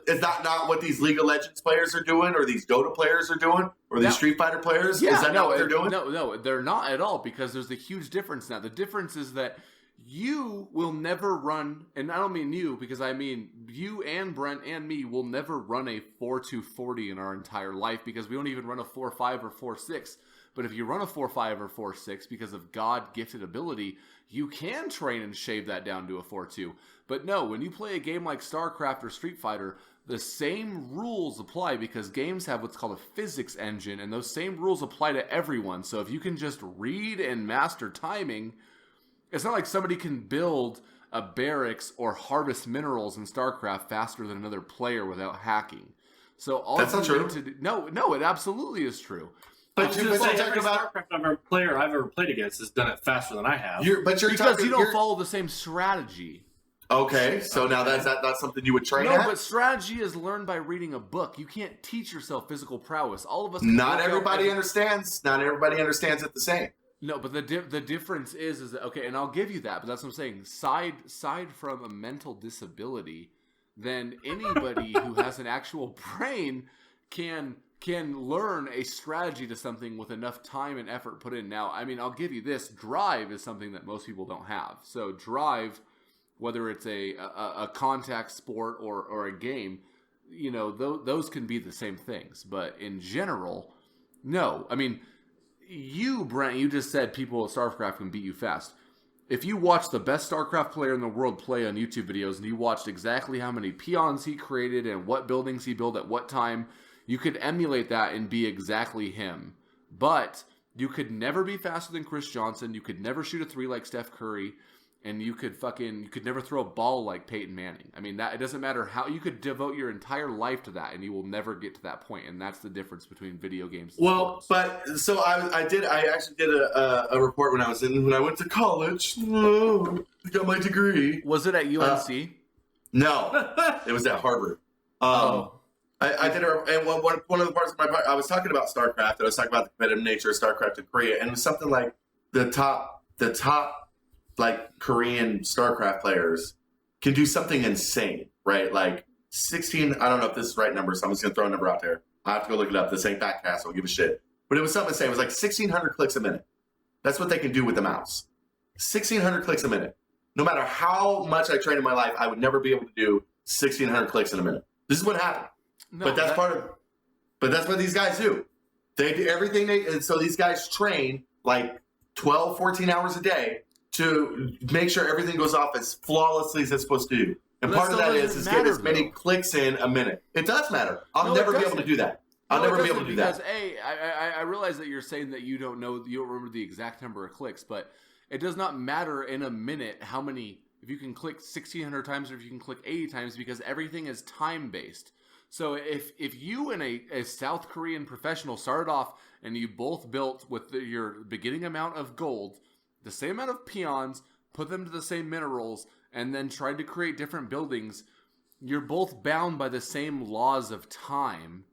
that not what these League of Legends players are doing, or these Dota players are doing, or these Street Fighter players? Yeah, is that not what they're doing? No, they're not at all, because there's a huge difference now. The difference is that you will never run, and I don't mean you, because I mean you and Brent and me will never run a 4.240 in our entire life, because we don't even run a 4.5 or 4.6. But if you run a 4.5 or 4.6 because of God-gifted ability, you can train and shave that down to a 4.2. But no, when you play a game like StarCraft or Street Fighter, the same rules apply because games have what's called a physics engine, and those same rules apply to everyone. So if you can just read and master timing, it's not like somebody can build a barracks or harvest minerals in StarCraft faster than another player without hacking. So all That's you not true. need to do, no, it absolutely is true. But you're Just like talking every about StarCraft player I've ever played against has done it faster than I have. Because talking, you don't follow the same strategy. Okay, so now that's something you would train No, at? but strategy is learned by reading a book. You can't teach yourself physical prowess. All of us. Not everybody understands. Not everybody understands it the same. No, but the difference is that, okay, and I'll give you that, but that's what I'm saying. Side from a mental disability, then anybody who has an actual brain can can learn a strategy to something with enough time and effort put in. Now, I mean, I'll give you this. Drive is something that most people don't have. So drive, whether it's a contact sport or a game, you know, those can be the same things. But in general, no. I mean, you, Brent, you just said people at StarCraft can beat you fast. If you watch the best StarCraft player in the world play on YouTube videos and you watched exactly how many peons he created and what buildings he built at what time, you could emulate that and be exactly him. But you could never be faster than Chris Johnson. You could never shoot a 3 like Steph Curry. And you could never throw a ball like Peyton Manning. I mean, that it doesn't matter how you could devote your entire life to that, and you will never get to that point. And that's the difference between video games and sports. But so I actually did a report when I went to college. Got my degree. Was it at UNC? No, it was at Harvard. I did and one of the parts of I was talking about StarCraft, and I was talking about the competitive nature of StarCraft in Korea, and it was something like the top like Korean StarCraft players can do something insane, right? Like 16, I don't know if this is the right number, so I'm just gonna throw a number out there. I have to go look it up. This ain't Backcast, I'll give a shit. But it was something insane. It was like 1,600 clicks a minute. That's what they can do with the mouse. 1,600 clicks a minute. No matter how much I train in my life, I would never be able to do 1,600 clicks in a minute. This is what happened. No, but that's what these guys do. They do everything and so these guys train like 12, 14 hours a day to make sure everything goes off as flawlessly as it's supposed to do. And part of that is get as many clicks in a minute. It does matter. I'll never be able to do that. I'll never be able to do that. Because I realize that you're saying that you don't remember the exact number of clicks, but it does not matter in a minute how many, if you can click 1,600 times or if you can click 80 times, because everything is time based. So if you and a South Korean professional started off and you both built with your beginning amount of gold, the same amount of peons, put them to the same minerals, and then tried to create different buildings, you're both bound by the same laws of time.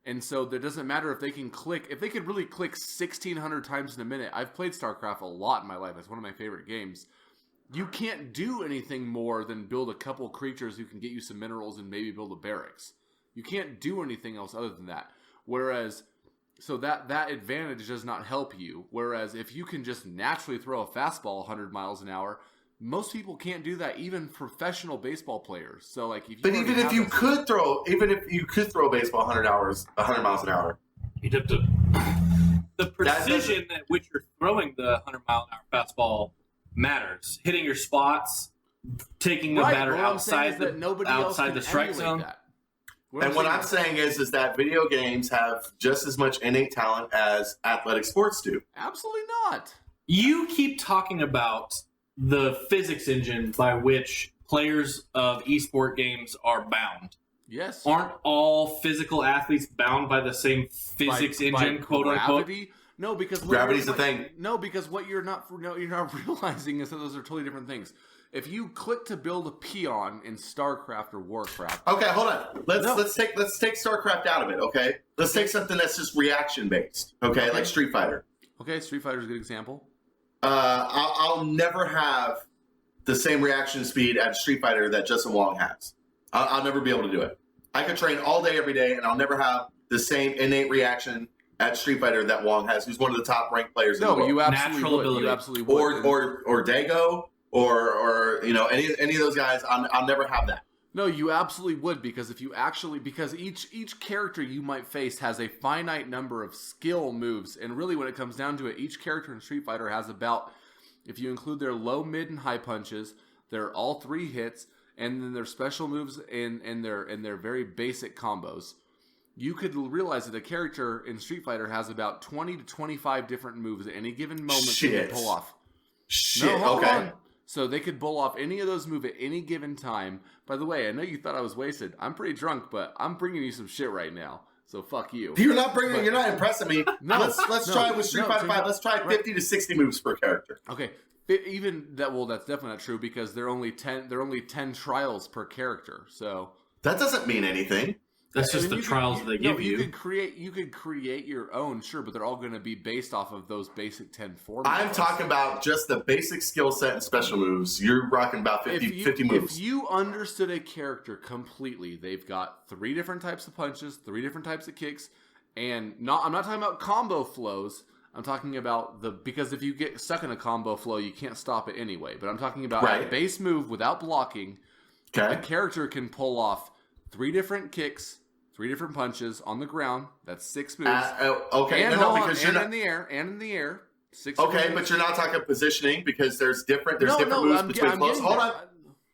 And so it doesn't matter if they can if they could really click 1,600 times in a minute. I've played StarCraft a lot in my life. It's one of my favorite games. You can't do anything more than build a couple creatures who can get you some minerals and maybe build a barracks. You can't do anything else other than that. Whereas, so that advantage does not help you. Whereas if you can just naturally throw a fastball 100 miles an hour, most people can't do that, even professional baseball players. So like, even if you could throw a baseball 100 miles an hour, you'd have to. The precision at which you're throwing the 100-mile-an-hour fastball matters. Hitting your spots, taking the batter outside the strike zone. What I'm saying is that video games have just as much innate talent as athletic sports do. Absolutely not. You keep talking about the physics engine by which players of esport games are bound. Yes. Aren't all physical athletes bound by the same physics engine, quote unquote? No, because gravity's the thing. No, because what you're not realizing is that those are totally different things. If you click to build a peon in StarCraft or Warcraft. Okay, hold on. Let's take StarCraft out of it, okay? Let's take something that's just reaction based, okay? Like Street Fighter. Okay, Street Fighter is a good example. I'll never have the same reaction speed at Street Fighter that Justin Wong has. I'll never be able to do it. I could train all day, every day, and I'll never have the same innate reaction at Street Fighter that Wong has, who's one of the top ranked players in the world. You absolutely would. Or Dago. Or any of those guys, I'll never have that. No, you absolutely would, because each character you might face has a finite number of skill moves, and really when it comes down to it, each character in Street Fighter has about, if you include their low, mid, and high punches, they're all 3 hits, and then their special moves and their very basic combos. You could realize that a character in Street Fighter has about 20 to 25 different moves at any given moment they can pull off. Okay. So they could pull off any of those moves at any given time. By the way, I know you thought I was wasted. I'm pretty drunk, but I'm bringing you some shit right now. So fuck you. You're not impressing me. No, let's try with Street Fighter 5. Let's try 50 to 60 moves per character. Okay. Even that, that's definitely not true, because there are only 10 trials per character. So that doesn't mean anything. That's just the trials they give you. You could create your own, sure, but they're all going to be based off of those basic 10 formats. I'm talking about just the basic skill set and special moves. You're rocking about 50 moves. If you understood a character completely, they've got 3 different types of punches, 3 different types of kicks, And I'm not talking about combo flows. I'm talking about because if you get stuck in a combo flow, you can't stop it anyway. But I'm talking about a base move without blocking. Okay. A character can pull off 3 different kicks, 3 different punches on the ground. That's 6 moves. Okay, and because you're not in the air. 6 okay, moves. but you're not talking positioning because there's different moves between close.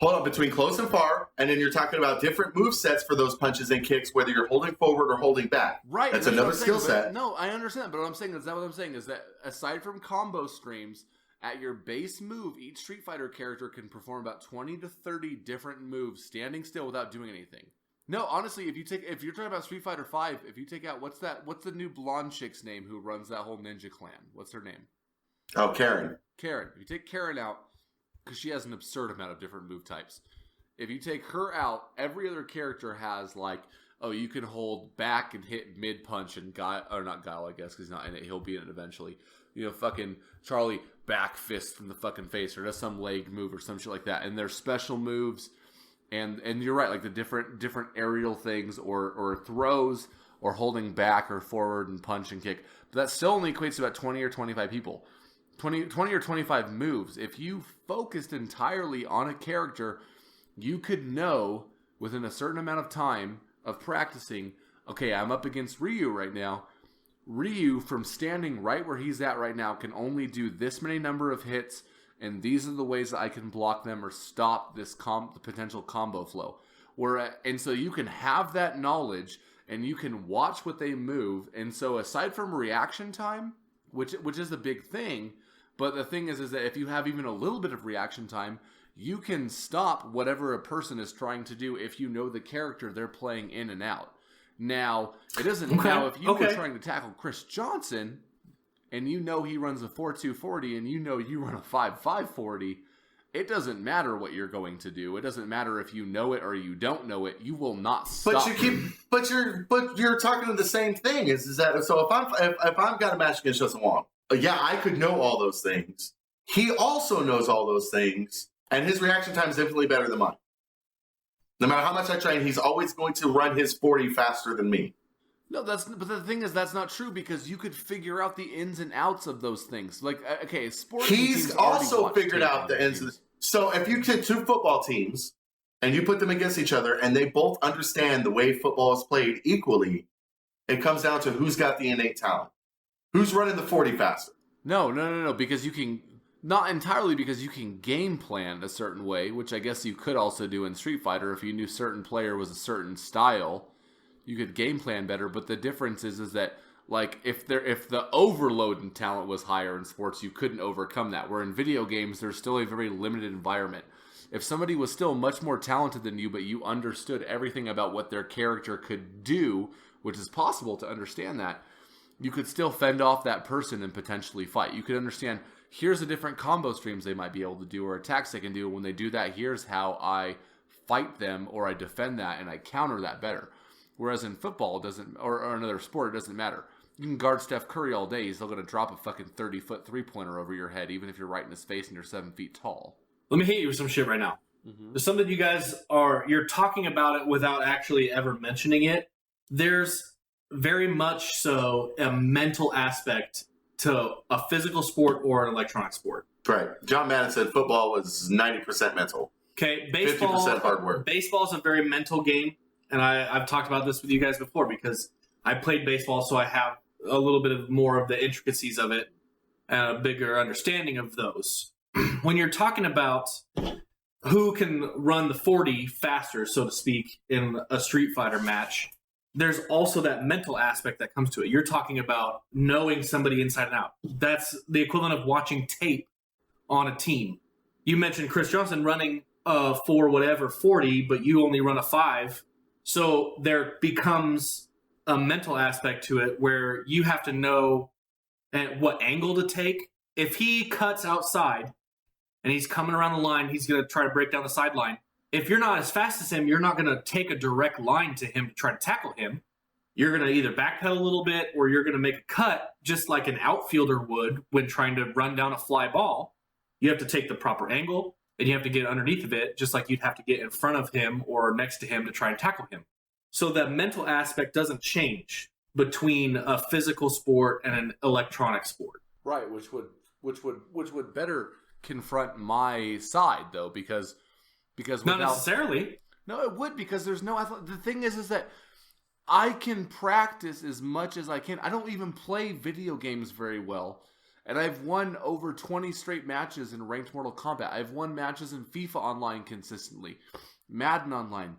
Hold on, between close and far, and then you're talking about different move sets for those punches and kicks, whether you're holding forward or holding back. Right, that's another skill set. No, I understand, but what I'm saying is that aside from combo streams, at your base move, each Street Fighter character can perform about 20 to 30 different moves standing still without doing anything. No, honestly, if you're talking about Street Fighter 5, if you take out what's the new blonde chick's name who runs that whole ninja clan? What's her name? Oh, Karen. Karen. If you take Karen out, because she has an absurd amount of different move types. If you take her out, every other character has you can hold back and hit mid punch and not Guile, I guess, because he's not in it. He'll be in it eventually. Fucking Charlie back fist from the fucking face or does some leg move or some shit like that. And there's special moves, and you're right, like the different aerial things or throws or holding back or forward and punch and kick. But that still only equates to about 20 or 25 people. 20 or 25 moves. If you focused entirely on a character, you could know within a certain amount of time of practicing, okay, I'm up against Ryu right now. Ryu, from standing right where he's at right now, can only do this many number of hits, and these are the ways that I can block them or stop this the potential combo flow. And so you can have that knowledge, and you can watch what they move. And so aside from reaction time, which is a big thing, but the thing is that if you have even a little bit of reaction time, you can stop whatever a person is trying to do if you know the character they're playing in and out. Now, it doesn't. Okay. Now, if you were trying to tackle Chris Johnson, and you know he runs a 4.240, and you know you run a 5.540, it doesn't matter what you're going to do. It doesn't matter if you know it or you don't know it. You will not stop. But you're talking to the same thing. Is that so? If I've got a match against Justin Wong, yeah, I could know all those things. He also knows all those things, and his reaction time is infinitely better than mine. No matter how much I train, he's always going to run his 40 faster than me. No, but the thing is, that's not true because you could figure out the ins and outs of those things. Like, okay, sports. He's also figured out the ins. So if you take 2 football teams and you put them against each other and they both understand the way football is played equally, it comes down to who's got the innate talent. Who's running the 40 faster? No, because you can. Not entirely because you can game plan a certain way, which I guess you could also do in Street Fighter. If you knew certain player was a certain style, you could game plan better. But the difference is that like if the overload in talent was higher in sports, you couldn't overcome that. Where in video games, there's still a very limited environment. If somebody was still much more talented than you, but you understood everything about what their character could do, which is possible to understand that, you could still fend off that person and potentially fight. You could understand, here's the different combo streams they might be able to do or attacks they can do. When they do that, here's how I fight them or I defend that and I counter that better. Whereas in football, or another sport, it doesn't matter. You can guard Steph Curry all day. He's still going to drop a fucking 30-foot three-pointer over your head, even if you're right in his face and you're 7 feet tall. Let me hit you with some shit right now. Mm-hmm. There's something you guys you're talking about it without actually ever mentioning it. There's very much so a mental aspect to a physical sport or an electronic sport. Right. John Madden said football was 90% mental. Okay, baseball, 50% hard work. Baseball is a very mental game, and I've talked about this with you guys before because I played baseball, so I have a little bit of more of the intricacies of it and a bigger understanding of those. When you're talking about who can run the 40 faster, so to speak, in a Street Fighter match, there's also that mental aspect that comes to it. You're talking about knowing somebody inside and out. That's the equivalent of watching tape on a team. You mentioned Chris Johnson running a 40, but you only run a 5. So there becomes a mental aspect to it where you have to know what angle to take. If he cuts outside and he's coming around the line, he's going to try to break down the sideline. If you're not as fast as him, you're not going to take a direct line to him to try to tackle him. You're going to either backpedal a little bit or you're going to make a cut just like an outfielder would when trying to run down a fly ball. You have to take the proper angle and you have to get underneath of it just like you'd have to get in front of him or next to him to try and tackle him. So that mental aspect doesn't change. between a physical sport and an electronic sport. Right, which would better confront my side though, because Not necessarily. No, it would, because there's no the thing is that I can practice as much as I can. I don't even play video games very well. And I've won over 20 straight matches in ranked Mortal Kombat. I've won matches in FIFA Online consistently. Madden Online.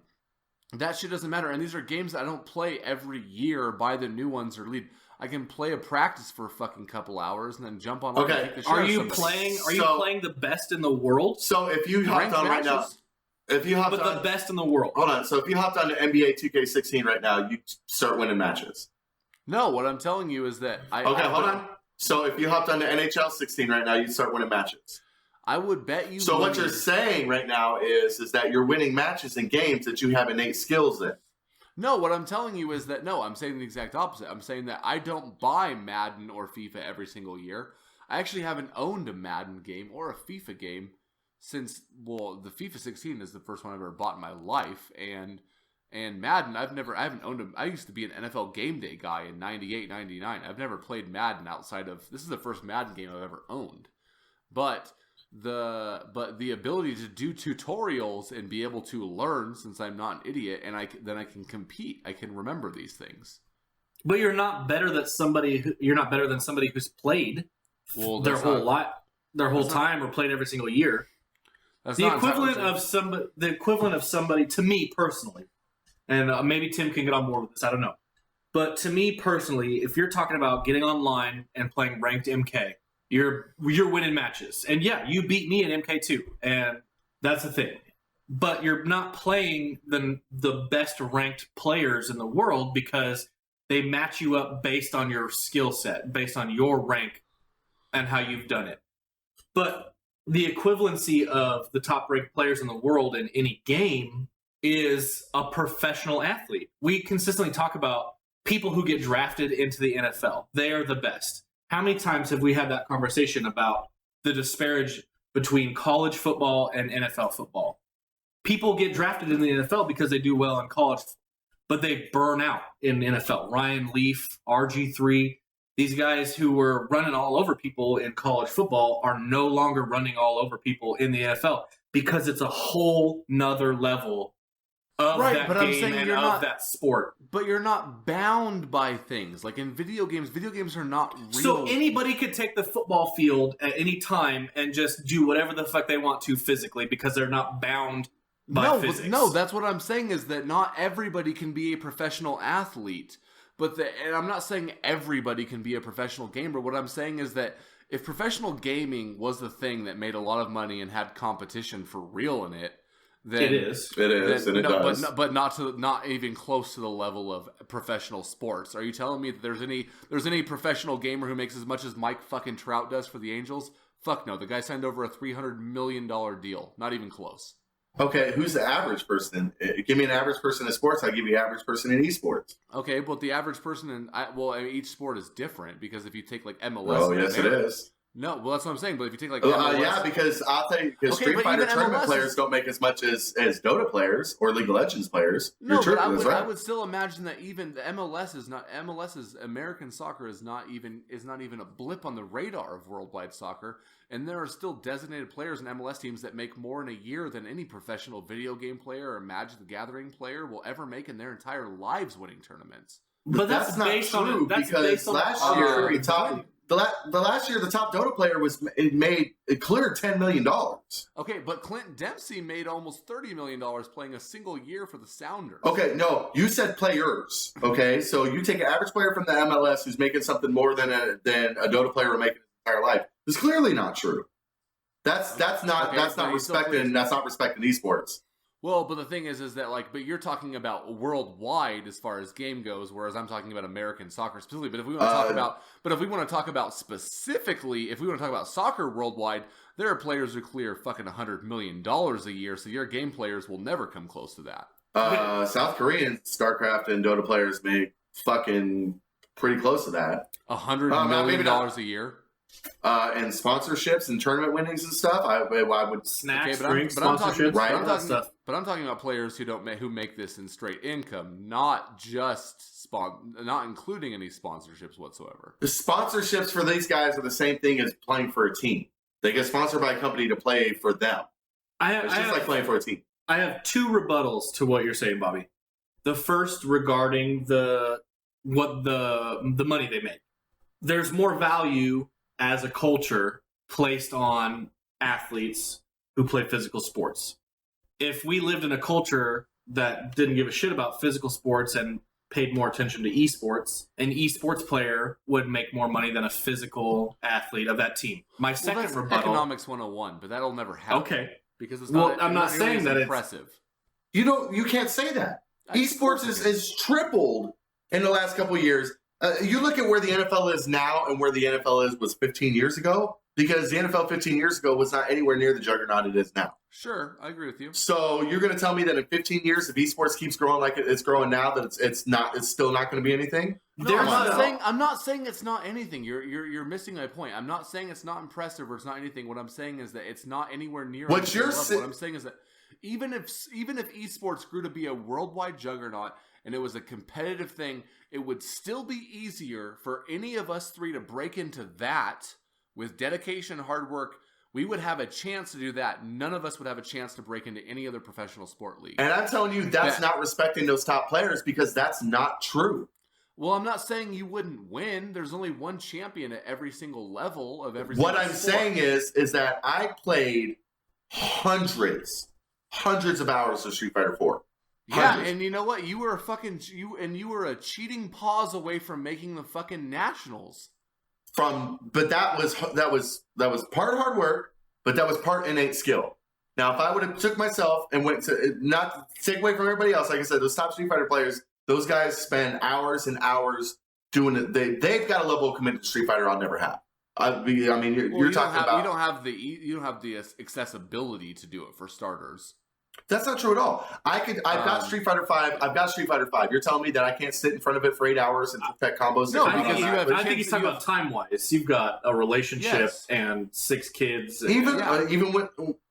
That shit doesn't matter. And these are games that I don't play every year, buy the new ones or lead. I can play a practice for a fucking couple hours and then jump on. Okay. Are you playing the best in the world? So if you hopped on right now, the best in the world. Hold on. So if you hopped on to NBA 2K16 right now, you start winning matches. No, what I'm telling you is that hold on. So if you hopped on to NHL 16 right now, you'd start winning matches. I would bet you. So what you're saying right now is that you're winning matches in games that you have innate skills in. No, what I'm telling you is that I'm saying the exact opposite. I'm saying that I don't buy Madden or FIFA every single year. I actually haven't owned a Madden game or a FIFA game since, the FIFA 16 is the first one I've ever bought in my life, and Madden, I haven't owned them. I used to be an NFL Game Day guy in 98, 99. I've never played Madden outside of, this is the first Madden game I've ever owned. But the ability to do tutorials and be able to learn, since I'm not an idiot, and then I can compete. I can remember these things. But you're not better than somebody who's played their whole time or played every single year. The equivalent of somebody, to me personally, and maybe Tim can get on board with this, I don't know. But to me personally, if you're talking about getting online and playing ranked MK, you're winning matches. And yeah, you beat me in MK2, and that's the thing. But you're not playing the best ranked players in the world, because they match you up based on your skill set, based on your rank and how you've done it. But the equivalency of the top ranked players in the world in any game is a professional athlete. We consistently talk about people who get drafted into the NFL. They are the best. How many times have we had that conversation about the disparage between college football and NFL football? People get drafted in the NFL because they do well in college, but they burn out in the NFL. Ryan Leaf, RG3, these guys who were running all over people in college football are no longer running all over people in the NFL, because it's a whole nother level of that game and of that sport. But you're not bound by things. Like in video games are not real. So anybody could take the football field at any time and just do whatever the fuck they want to physically, because they're not bound by physics. No, that's what I'm saying, is that not everybody can be a professional athlete. And I'm not saying everybody can be a professional gamer. What I'm saying is that if professional gaming was the thing that made a lot of money and had competition for real in it, then it is, and it does. But not even close to the level of professional sports. Are you telling me that there's any professional gamer who makes as much as Mike fucking Trout does for the Angels? Fuck no. The guy signed over a $300 million deal. Not even close. Okay, who's the average person? Give me an average person in sports. I give you average person in esports. Okay, but the average person each sport is different, because if you take like MLS, oh yes, it is. No, well, that's what I'm saying. But if you take like MLS, yeah, because I'll tell you, because Street Fighter tournament players don't make as much as Dota players or League of Legends players. No, but I would still imagine that even the MLS's American soccer is not even a blip on the radar of worldwide soccer, and there are still designated players in MLS teams that make more in a year than any professional video game player or Magic the Gathering player will ever make in their entire lives winning tournaments. But that's not true, because last year the last year the top Dota player cleared $10 million. Okay, but Clinton Dempsey made almost $30 million playing a single year for the Sounders. Okay, no, you said players. Okay, so you take an average player from the MLS who's making something more than a Dota player will make in his entire life. It's clearly not true. That's not respecting esports. Well, but the thing is that but you're talking about worldwide as far as game goes, whereas I'm talking about American soccer specifically. But if we want to talk about specifically, if we want to talk about soccer worldwide, there are players who clear fucking $100 million a year. So your game players will never come close to that. South Korean StarCraft and Dota players make fucking pretty close to that. $100 million a year. and sponsorships and tournament winnings and stuff, I would Snacks, Okay, drinks, but I'm sponsorships, talking, all that stuff. But I'm talking about players who make this in straight income, not just not including any sponsorships whatsoever. The sponsorships for these guys are the same thing as playing for a team. They get sponsored by a company to play for them. It's just like playing for a team. I have two rebuttals to what you're saying, Bobby. The first regarding the money they make. There's more value as a culture placed on athletes who play physical sports. If we lived in a culture that didn't give a shit about physical sports and paid more attention to esports, an esports player would make more money than a physical athlete of that team. My second That's rebuttal. economics 101, but that'll never happen. Okay. Because it's Well, not. I'm not saying that it's impressive. You can't say that. Esports is tripled in the last couple of years. You look at where the NFL is now and where the NFL was 15 years ago, because the NFL 15 years ago was not anywhere near the juggernaut it is now. Sure, I agree with you. So you're going to tell me that in 15 years, if esports keeps growing like it's growing now, that it's still not going to be anything? No, I'm not saying it's not anything. You're missing my point. I'm not saying it's not impressive or it's not anything. What I'm saying is that it's not anywhere near. What I'm saying is that even if esports grew to be a worldwide juggernaut and it was a competitive thing, it would still be easier for any of us three to break into that with dedication and hard work. We would have a chance to do that. None of us would have a chance to break into any other professional sport league. And I'm telling you, that's not respecting those top players, because that's not true. Well, I'm not saying you wouldn't win. There's only one champion at every single level of every. What I'm sport. saying is that I played hundreds of hours of Street Fighter 4. Yeah, Hundreds. and you know what? You were a cheating pause away from making the fucking nationals. But that was part hard work, but that was part innate skill. Now, if I would have took myself and went to, not to take away from everybody else, like I said, those top Street Fighter players, those guys spend hours and hours doing it. They've got a level of commitment to Street Fighter I'll never have. I mean, you're talking about, you don't have the accessibility to do it for starters. That's not true at all. I've got Street Fighter 5. I've got Street Fighter 5. You're telling me that I can't sit in front of it for 8 hours and perfect combos? No, I because think he's talking about time-wise. You've got a relationship and 6 kids. Even when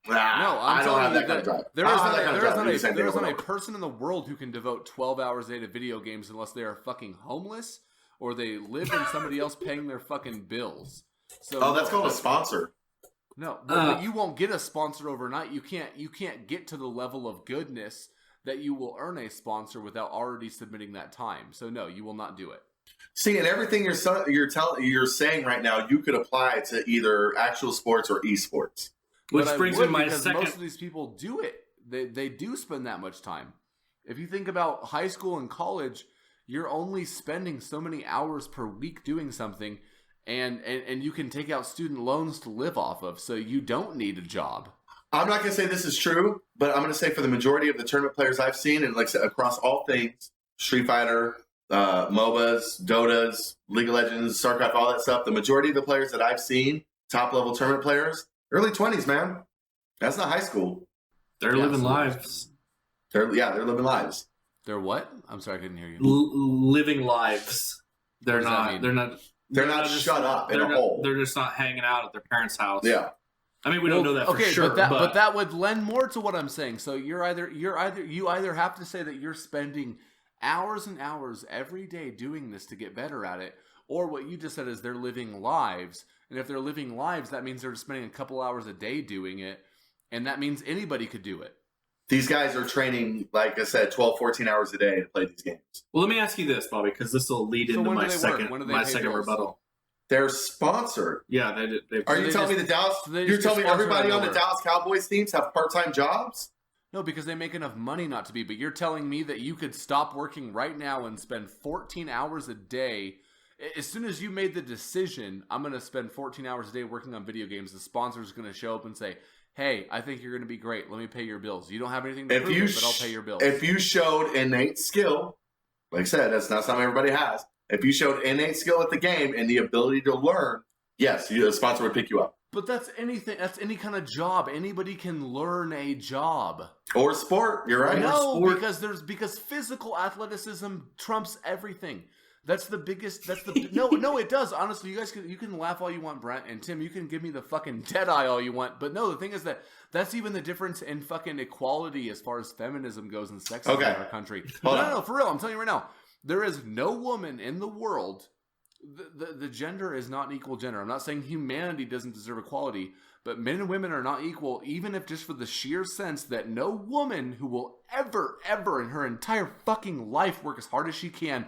I don't have that kind of drive. There is not a person in the world who can devote 12 hours a day to video games unless they are fucking homeless or they live in somebody else paying their fucking bills. So that's called a sponsor. No, but you won't get a sponsor overnight. You can't get to the level of goodness that you will earn a sponsor without already submitting that time. So no, you will not do it. See, and everything you're saying right now, you could apply to either actual sports or esports. Which brings me to my because second. most of these people do it. They do spend that much time. If you think about high school and college, you're only spending so many hours per week doing something. And you can take out student loans to live off of, so you don't need a job. I'm not going to say this is true, but I'm going to say for the majority of the tournament players I've seen, and like I said, across all things, Street Fighter, MOBAs, Dotas, League of Legends, StarCraft, all that stuff, the majority of the players that I've seen, top-level tournament players, early 20s, man. That's not high school. They're living lives. They're living lives. They're what? I'm sorry, I couldn't hear you. Living lives. They're not shut up in a hole. They're just not hanging out at their parents' house. Yeah. I mean, we don't know that for sure. But that would lend more to what I'm saying. So you either have to say that you're spending hours and hours every day doing this to get better at it, or what you just said is they're living lives. And if they're living lives, that means they're just spending a couple hours a day doing it, and that means anybody could do it. These guys are training, like I said, 12, 14 hours a day to play these games. Well, let me ask you this, Bobby, because this will lead into my second rebuttal. They're sponsored. Yeah, they Are you telling me the Dallas? You're telling me everybody on the Dallas Cowboys teams have part-time jobs? No, because they make enough money not to be. But you're telling me that you could stop working right now and spend 14 hours a day. As soon as you made the decision, I'm going to spend 14 hours a day working on video games, the sponsor's going to show up and say, hey, I think you're going to be great. Let me pay your bills. You don't have anything to prove it, but I'll pay your bills. If you showed innate skill, like I said, that's not something everybody has. If you showed innate skill at the game and the ability to learn, yes, the sponsor would pick you up. But that's anything. That's any kind of job. Anybody can learn a job. Or sport. You're right. No, because physical athleticism trumps everything. That's the biggest. That's the no. It does. Honestly, you can laugh all you want, Brent, and Tim. You can give me the fucking dead eye all you want, but no. The thing is that's even the difference in fucking equality as far as feminism goes and sexism in our country. No, for real. I'm telling you right now, there is no woman in the world. The gender is not an equal gender. I'm not saying humanity doesn't deserve equality, but men and women are not equal, even if just for the sheer sense that no woman who will ever in her entire fucking life work as hard as she can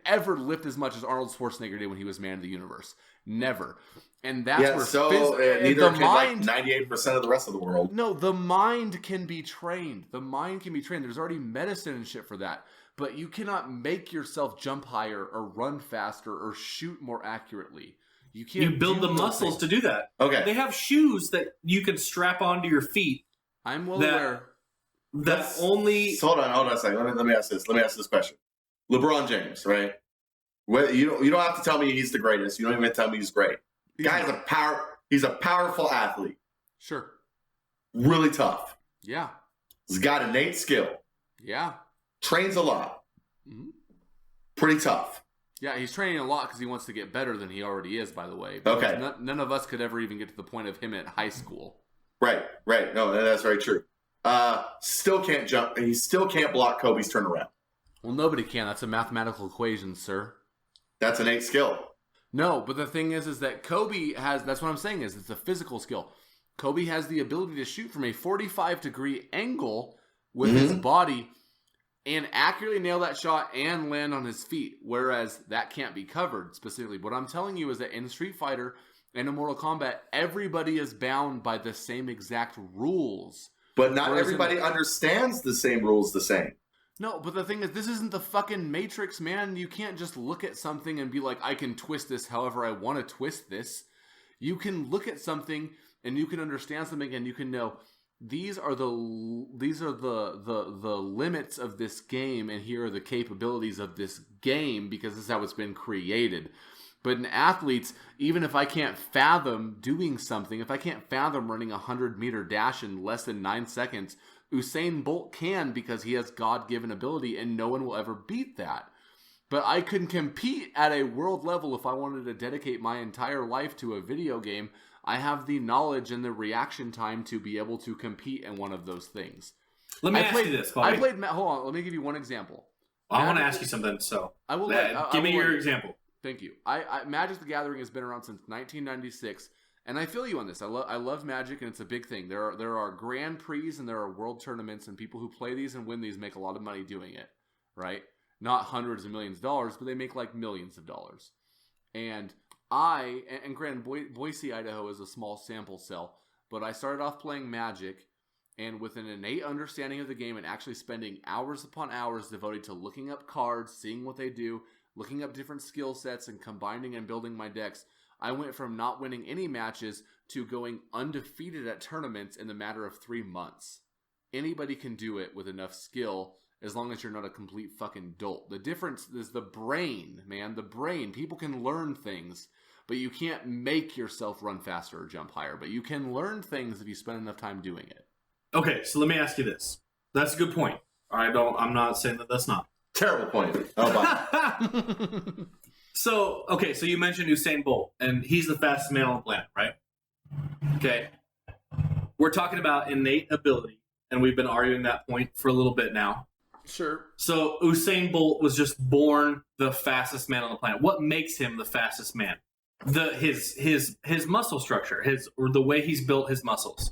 ever lift as much as Arnold Schwarzenegger did when he was man of the universe. Never. And that's where neither can like 98% of the rest of the world. No, the mind can be trained. The mind can be trained. There's already medicine and shit for that. But you cannot make yourself jump higher or run faster or shoot more accurately. You can't. You build the muscles to do that. Okay. They have shoes that you can strap onto your feet. I'm well aware. That's only. Hold on a second. Let me ask this. Let me ask this question. LeBron James, right? You don't have to tell me he's the greatest. You don't even tell me he's great. He's a powerful athlete. Sure. Really tough. Yeah. He's got innate skill. Yeah. Trains a lot. Mm-hmm. Pretty tough. Yeah, he's training a lot because he wants to get better than he already is, by the way. Okay. None of us could ever even get to the point of him at high school. Right. No, that's very true. Still can't jump, and he still can't block Kobe's turnaround. Well, nobody can. That's a mathematical equation, sir. That's innate skill. No, but the thing is that Kobe has, that's what I'm saying is it's a physical skill. Kobe has the ability to shoot from a 45-degree angle with his body and accurately nail that shot and land on his feet, whereas that can't be covered specifically. What I'm telling you is that in Street Fighter and in Mortal Kombat, everybody is bound by the same exact rules. But not everybody understands the same rules the same. No, but the thing is, this isn't the fucking Matrix, man. You can't just look at something and be like, I can twist this however I want to twist this. You can look at something and you can understand something and you can know these are the limits of this game, and here are the capabilities of this game because this is how it's been created. But in athletes, even if I can't fathom doing something, if I can't fathom running a 100-meter dash in less than 9 seconds, Usain Bolt can because he has God-given ability, and no one will ever beat that. But I can compete at a world level if I wanted to dedicate my entire life to a video game. I have the knowledge and the reaction time to be able to compete in one of those things. Let me ask you this, Bobby. Hold on, let me give you one example. I want to ask you something, so I will give me your example. Thank you. Magic the Gathering has been around since 1996, and I feel you on this. I love Magic, and it's a big thing. There are Grand Prix and there are world tournaments, and people who play these and win these make a lot of money doing it, right? Not hundreds of millions of dollars, but they make like millions of dollars. And granted, Boise, Idaho is a small sample cell, but I started off playing Magic, and with an innate understanding of the game and actually spending hours upon hours devoted to looking up cards, seeing what they do, looking up different skill sets, and combining and building my decks, I went from not winning any matches to going undefeated at tournaments in the matter of 3 months. Anybody can do it with enough skill as long as you're not a complete fucking dolt. The difference is the brain, man. The brain. People can learn things, but you can't make yourself run faster or jump higher. But you can learn things if you spend enough time doing it. Okay, so let me ask you this. That's a good point. I'm not saying that that's not. Terrible point. Oh, bye. So you mentioned Usain Bolt, and he's the fastest man on the planet, right? Okay. We're talking about innate ability, and we've been arguing that point for a little bit now. Sure. So Usain Bolt was just born the fastest man on the planet. What makes him the fastest man? His muscle structure, the way he's built his muscles,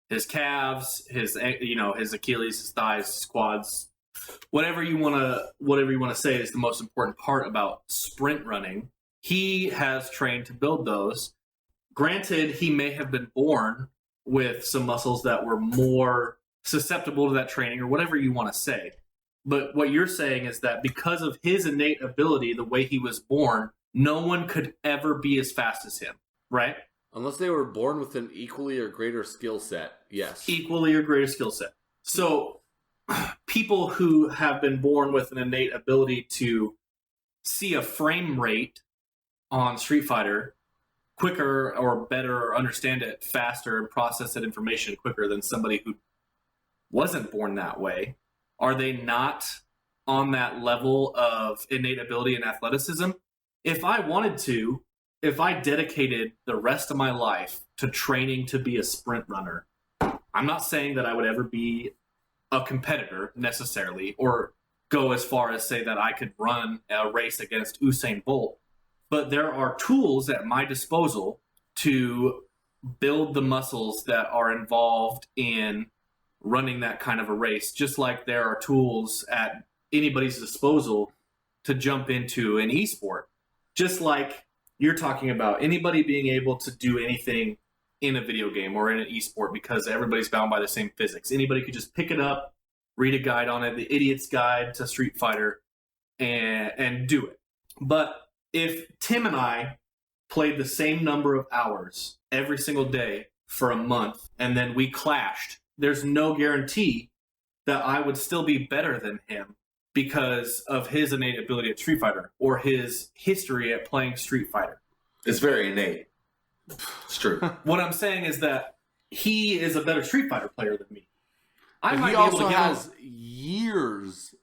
his calves, his Achilles, his thighs, his quads. Whatever you want to say is the most important part about sprint running. He has trained to build those. Granted, he may have been born with some muscles that were more susceptible to that training, or whatever you want to say. But what you're saying is that because of his innate ability, the way he was born, no one could ever be as fast as him, right? Unless they were born with an equally or greater skill set, yes. Equally or greater skill set. So people who have been born with an innate ability to see a frame rate on Street Fighter quicker or better, or understand it faster and process that information quicker than somebody who wasn't born that way, are they not on that level of innate ability and athleticism. If I wanted to, if I dedicated the rest of my life to training to be a sprint runner, I'm not saying that I would ever be a competitor necessarily, or go as far as say that I could run a race against Usain Bolt, but there are tools at my disposal to build the muscles that are involved in running that kind of a race, just like there are tools at anybody's disposal to jump into an esport. Just like you're talking about anybody being able to do anything in a video game or in an esport because everybody's bound by the same physics. Anybody could just pick it up, read a guide on it, the Idiot's Guide to Street Fighter, and do it. But if Tim and I played the same number of hours every single day for a month, and then we clashed, there's no guarantee that I would still be better than him because of his innate ability at Street Fighter or his history at playing Street Fighter. It's very innate. It's true. What I'm saying is that he is a better Street Fighter player than me. But might he be able also to has years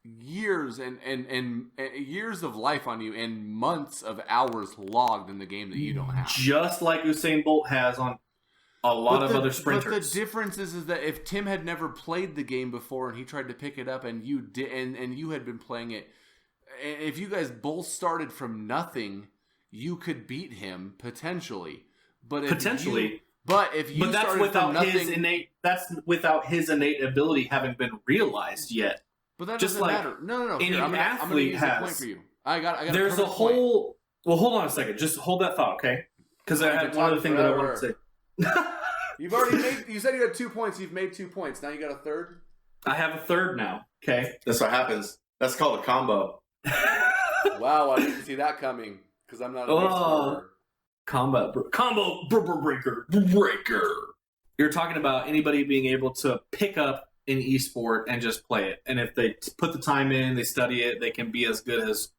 and years of life on you and months of hours logged in the game that you don't have. Just like Usain Bolt has on a lot of other sprinters. But the difference is that if Tim had never played the game before and he tried to pick it up and you did, and you had been playing it, if you guys both started from nothing, you could beat him potentially. But if But that's started without from nothing, that's without his innate ability having been realized yet. But that just doesn't like matter. No. any Here, I'm gonna athlete use has. a point for you. I got. There's a whole. Well, hold on a second. Just hold that thought, okay? Because I had one other thing that I wanted to say. You've already made. You said you had 2 points. You've made 2 points. Now you got a third. I have a third now. Okay. That's what happens. That's called a combo. Wow, I didn't see that coming because I'm not a big scorer. Combo breaker. You're talking about anybody being able to pick up an esport and just play it, and if they put the time in, they study it, they can be as good as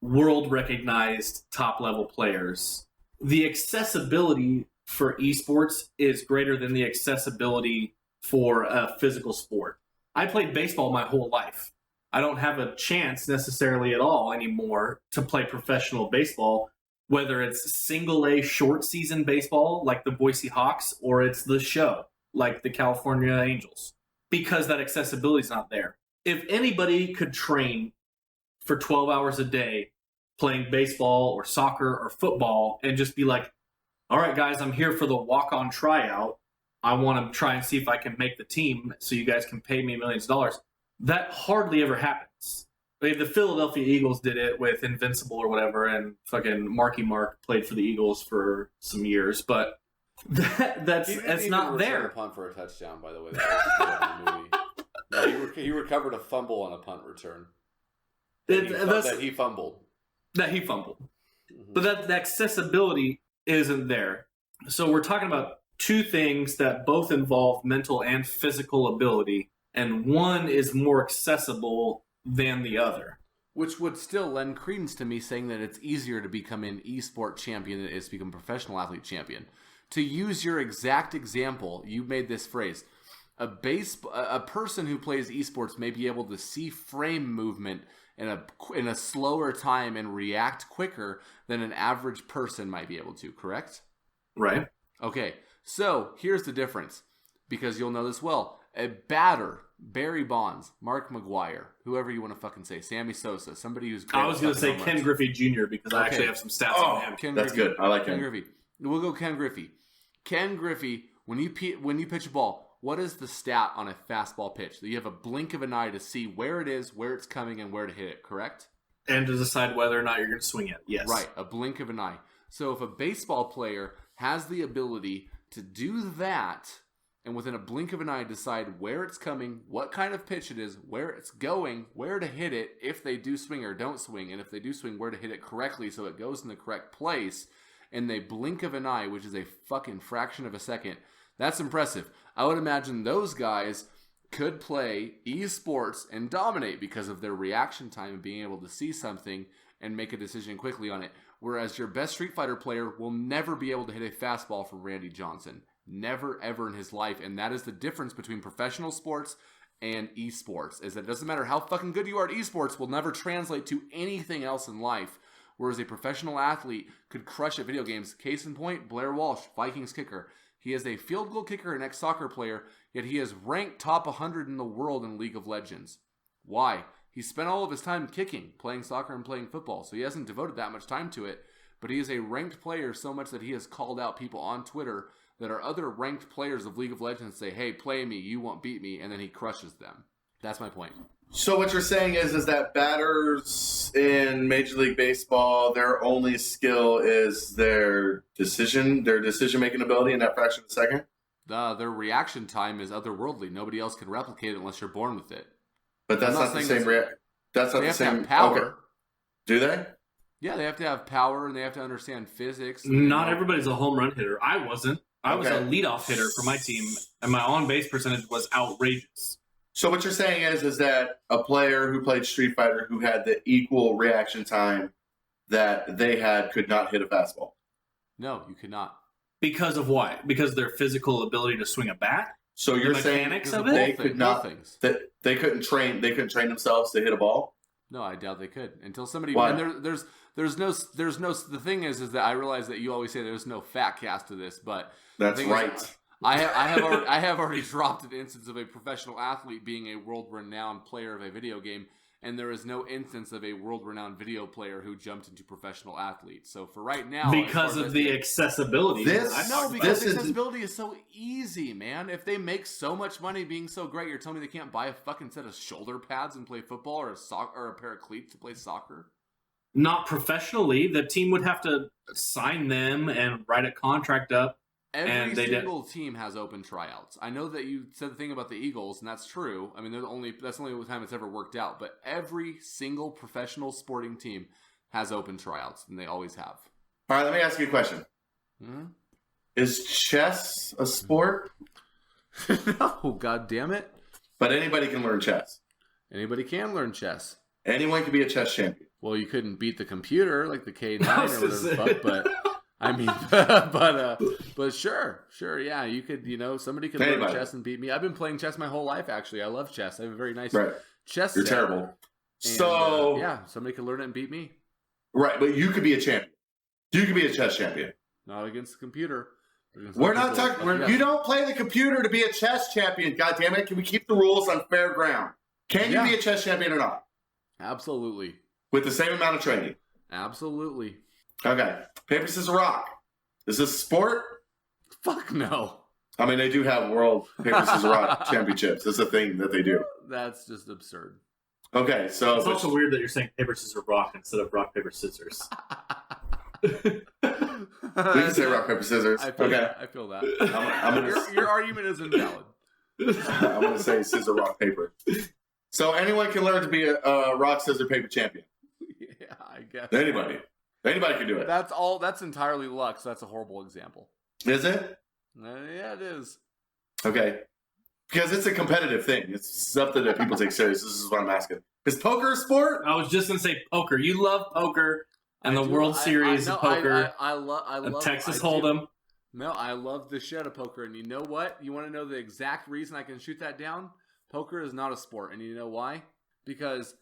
world recognized top level players. The accessibility for esports is greater than the accessibility for a physical sport. I played baseball my whole life. I don't have a chance necessarily at all anymore to play professional baseball, whether it's single A short season baseball like the Boise Hawks or it's the show like the California Angels, because that accessibility is not there. If anybody could train for 12 hours a day playing baseball or soccer or football and just be like, all right, guys, I'm here for the walk-on tryout. I want to try and see if I can make the team so you guys can pay me millions of dollars. That hardly ever happens. I mean, the Philadelphia Eagles did it with Invincible or whatever, and fucking Marky Mark played for the Eagles for some years, but that's not there. A punt for a touchdown, by the way. That was the movie. No, he recovered a fumble on a punt return. That he fumbled. Mm-hmm. But that accessibility isn't there. So we're talking about two things that both involve mental and physical ability, and one is more accessible than the other. Which would still lend credence to me saying that it's easier to become an esport champion than it is to become a professional athlete champion. To use your exact example, you made this phrase. A person who plays esports may be able to see frame movement in a slower time and react quicker than an average person might be able to, correct? Right. Okay, so here's the difference, because you'll know this well. A batter, Barry Bonds, Mark McGwire, whoever you want to fucking say, Sammy Sosa, somebody who's great. I was going to say Ken Griffey Jr. because I actually have some stats on him. That's good. I like Ken Griffey. We'll go Ken Griffey. Ken Griffey, when you pitch a ball, what is the stat on a fastball pitch? That you have a blink of an eye to see where it is, where it's coming, and where to hit it, correct? And to decide whether or not you're going to swing it, yes. Right, a blink of an eye. So if a baseball player has the ability to do that, and within a blink of an eye decide where it's coming, what kind of pitch it is, where it's going, where to hit it, if they do swing or don't swing, and if they do swing, where to hit it correctly so it goes in the correct place, and they blink of an eye, which is a fucking fraction of a second, that's impressive. I would imagine those guys could play esports and dominate because of their reaction time and being able to see something and make a decision quickly on it. Whereas your best Street Fighter player will never be able to hit a fastball from Randy Johnson. Never, ever in his life. And that is the difference between professional sports and esports is that it doesn't matter how fucking good you are at esports will never translate to anything else in life. Whereas a professional athlete could crush at video games. Case in point, Blair Walsh, Vikings kicker. He is a field goal kicker and ex-soccer player, yet he is ranked top 100 in the world in League of Legends. Why? He spent all of his time kicking, playing soccer and playing football, so he hasn't devoted that much time to it. But he is a ranked player so much that he has called out people on Twitter that are other ranked players of League of Legends say, hey, play me, you won't beat me, and then he crushes them. That's my point. So what you're saying is that batters in Major League Baseball, their only skill is their decision-making ability in that fraction of a second? Their reaction time is otherworldly. Nobody else can replicate it unless you're born with it. But that's not the same. That's not the same. They have to have power. Okay. Do they? Yeah, they have to have power and they have to understand physics. Not everybody's a home run hitter. I wasn't. I was a Okay. leadoff hitter for my team, and my on-base percentage was outrageous. So what you're saying is that a player who played Street Fighter who had the equal reaction time that they had could not hit a fastball. No, you could not. Because of what? Because of their physical ability to swing a bat? So you're saying mechanics Because of of it? they both could things, not both things. that they couldn't train themselves to hit a ball? No, I doubt they could until somebody. Why? And there's no. The thing is that I realize that you always say there's no fat cast to this, but That's the thing is, right. I have already dropped an instance of a professional athlete being a world-renowned player of a video game, and there is no instance of a world-renowned video player who jumped into professional athlete. So for right now, Because of the accessibility. This- I no, talked because This is- accessibility is so easy, man. If they make so much money being so great, you're telling me they can't buy a fucking set of shoulder pads and play football, or a pair of cleats to play soccer? not professionally. The team would have to sign them and write a contract up. Every And they single team has open tryouts. I know that you said the thing about the Eagles, and that's true. I mean, that's the only time it's ever worked out. But every single professional sporting team has open tryouts, and they always have. All right, let me ask you a question. Hmm? Is chess a sport? No, god damn it! But anybody can learn chess. Anybody can learn chess. Anyone can be a chess champion. Well, you couldn't beat the computer like the K9 I or was whatever gonna the say. fuck, but I mean, but sure, yeah, you could, somebody could learn Anybody. chess and beat me. I've been playing chess my whole life, actually. I love chess. I have a very nice Right. chess You're set. terrible. And, So, yeah, somebody could learn it and beat me. right, but you could be a champion. You could be a chess champion. Not against the computer. But against We're the not people. talking. You don't play the computer to be a chess champion. God damn it! Can we keep the rules on fair ground? Can you Yeah. be a chess champion or not Absolutely. with the same amount of training? Absolutely. Okay. Paper, scissors, rock. Is this a sport? Fuck no. I mean, they do have world paper, scissors, rock championships. That's a thing that they do. That's just absurd. Okay, so It's also weird that you're saying paper, scissors, rock instead of rock, paper, scissors. we can say rock, paper, scissors. I feel Okay. that. I feel that. I'm gonna Your argument is invalid. I'm gonna say scissor, rock, paper. So anyone can learn to be a rock, scissors, paper champion. Yeah, I guess. Anybody can do it. That's all. That's entirely luck. So that's a horrible example. Is it? Yeah, it is. Okay. Because it's a competitive thing. It's something that people take serious. This is what I'm asking. Is poker a sport? I was just going to say poker. You love poker and I the do- World I- Series I, of no, poker. I love Texas I do. Hold'em. No, I love the shit of poker, and you know what? You want to know the exact reason I can shoot that down? Poker is not a sport, and you know why? Because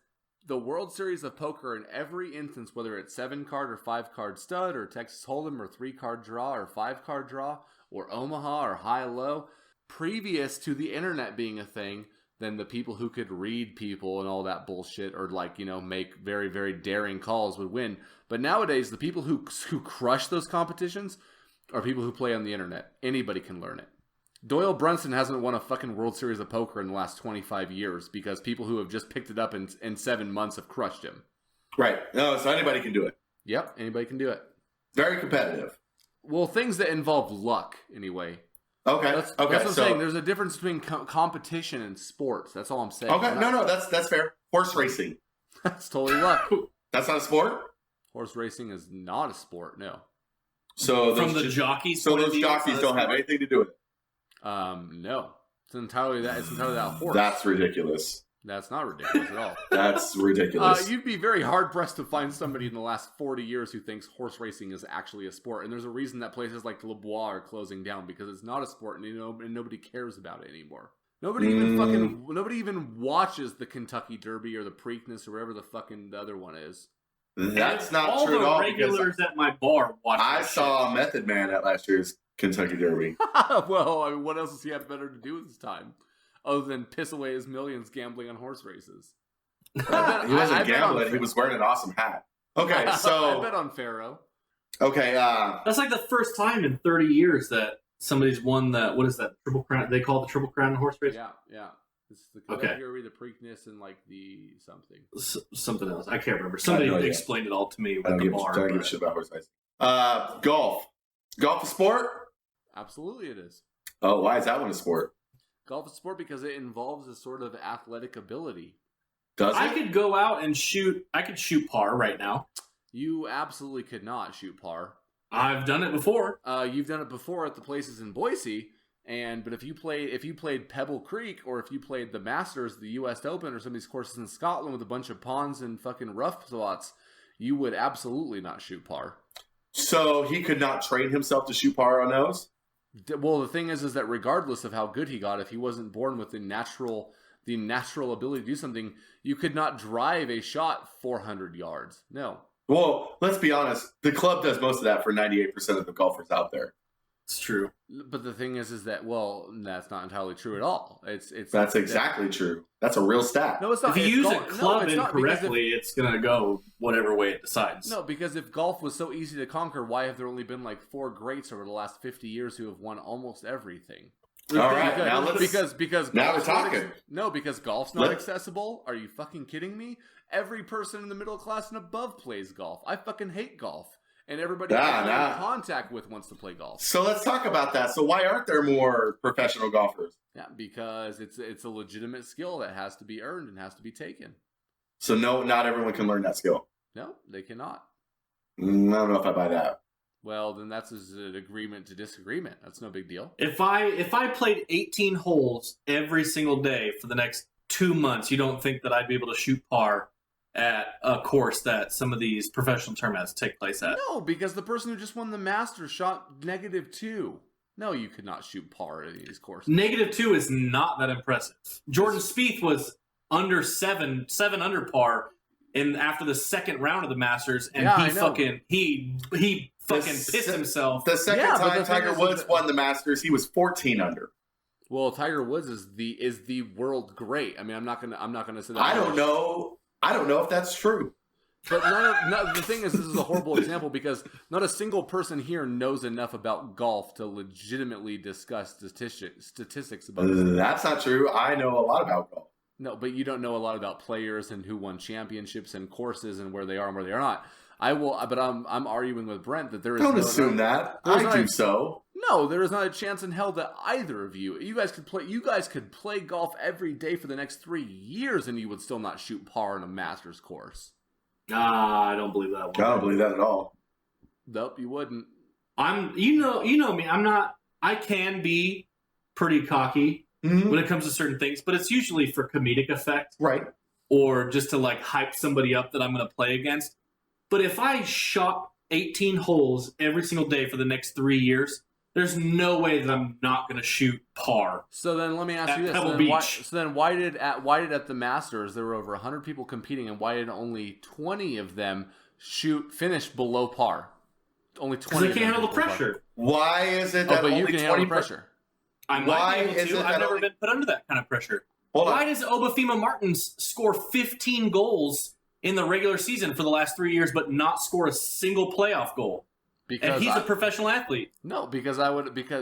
the World Series of Poker, in every instance, whether it's 7-card or 5-card stud, or Texas Hold'em, or 3-card draw, or 5-card draw, or Omaha, or high-low, previous to the internet being a thing, then the people who could read people and all that bullshit, or make very, very daring calls would win. But nowadays, the people who crush those competitions are people who play on the internet. Anybody can learn it. Doyle Brunson hasn't won a fucking World Series of Poker in the last 25 years because people who have just picked it up in 7 months have crushed him. Right. No, so anybody can do it. Yep, anybody can do it. Very competitive. Well, things that involve luck, anyway. Okay. That's okay. what I'm so, saying. There's a difference between competition and sports. That's all I'm saying. okay. No, that's fair. Horse racing. That's totally luck. That's not a sport. Horse racing is not a sport, no. So From those the jockeys. so point of those view, jockeys it's don't not a have anything to do with it. No. It's entirely that horse. That's ridiculous. That's not ridiculous at all. That's ridiculous. You'd be very hard pressed to find somebody in the last 40 years who thinks horse racing is actually a sport. And there's a reason that places like Le Bois are closing down because it's not a sport and and nobody cares about it anymore. Nobody even watches the Kentucky Derby or the Preakness or whatever the other one is. That's not all true the at all. regulars at my bar watch. I that saw shit. Method Man at last year's Kentucky Derby. Well, I mean, what else does he have better to do with his time other than piss away his millions gambling on horse races? He wasn't gambling. He was wearing an awesome hat. Okay, so I bet on Pharaoh. okay, That's like the first time in 30 years that somebody's won that. What is that Triple Crown? They call it the Triple Crown in horse race. Yeah. It's the Kentucky Derby, the Preakness, and like the something. Something else. I can't remember. Somebody no idea. explained it all to me I don't with the give, bar. don't give a but- shit about horse racing. Golf. Golf a sport? Absolutely, it is. Oh, why is that one a sport? Golf is a sport because it involves a sort of athletic ability. Does it? I could go out and shoot. I could shoot par right now. You absolutely could not shoot par. I've done it before. You've done it before at the places in Boise, but if you played Pebble Creek or if you played the Masters, the U.S. Open, or some of these courses in Scotland with a bunch of ponds and fucking rough spots, you would absolutely not shoot par. So he could not train himself to shoot par on those? Well, the thing is that regardless of how good he got, if he wasn't born with the natural ability to do something, you could not drive a shot 400 yards. No. Well, let's be honest. The club does most of that for 98% of the golfers out there. It's true. But the thing is that, well, that's not entirely true at all. That's exactly true. That's a real stat. No, it's not. If you use a it's club not, incorrectly, it's gonna go whatever way it decides. No, because if golf was so easy to conquer, why have there only been like 4 greats over the last 50 years who have won almost everything? All right, because, now let's. because now golf's we're not talking. no, because golf's not accessible. Are you fucking kidding me? Every person in the middle class and above plays golf. I fucking hate golf, and everybody I'm in contact with wants to play golf. So let's talk about that. So why aren't there more professional golfers? Yeah, because it's a legitimate skill that has to be earned and has to be taken. So no, not everyone can learn that skill. No, they cannot. I don't know if I buy that. Well, then that's an agreement to disagreement. That's no big deal. If I played 18 holes every single day for the next 2 months, you don't think that I'd be able to shoot par at a course that some of these professional tournaments take place at? No, because the person who just won the Masters shot -2. No, you could not shoot par at these courses. -2 is not that impressive. Jordan Spieth was under seven under par after the second round of the Masters, and he pissed himself. The second Yeah, but time the thing Tiger is Woods that- won the Masters, he was 14 under. Well, Tiger Woods is the world great. I mean, I'm not gonna say that. I don't know if that's true. But the thing is, this is a horrible example because not a single person here knows enough about golf to legitimately discuss statistics about this. That's not true. I know a lot about golf. No, but you don't know a lot about players and who won championships and courses and where they are and where they are not. But I'm arguing with Brent that there is Don't no, assume that. there's I do not- so. No, there is not a chance in hell that either of you. You guys could play golf every day for the next 3 years, and you would still not shoot par on a Masters course. I don't believe that one. I don't believe that at all. Nope, you wouldn't. You know me. I can be pretty cocky when it comes to certain things, but it's usually for comedic effect, Right. or just to like hype somebody up that I'm going to play against. But if I shot 18 holes every single day for the next 3 years, there's no way that I'm not going to shoot par. So then let me ask you this. Pebble So then Beach. why did at the Masters there were over 100 people competing, and why did only 20 of them finish below par? Only 20. Because they of them can't handle the below par. pressure. Why is it Oh, that but you only can handle 20 the pressure. I might Why be able is to. it I've that never only- been put under that kind of pressure. Hold on. Why does Obafemi Martins score 15 goals in the regular season for the last 3 years, but not score a single playoff goal? Because And he's a professional athlete. No, because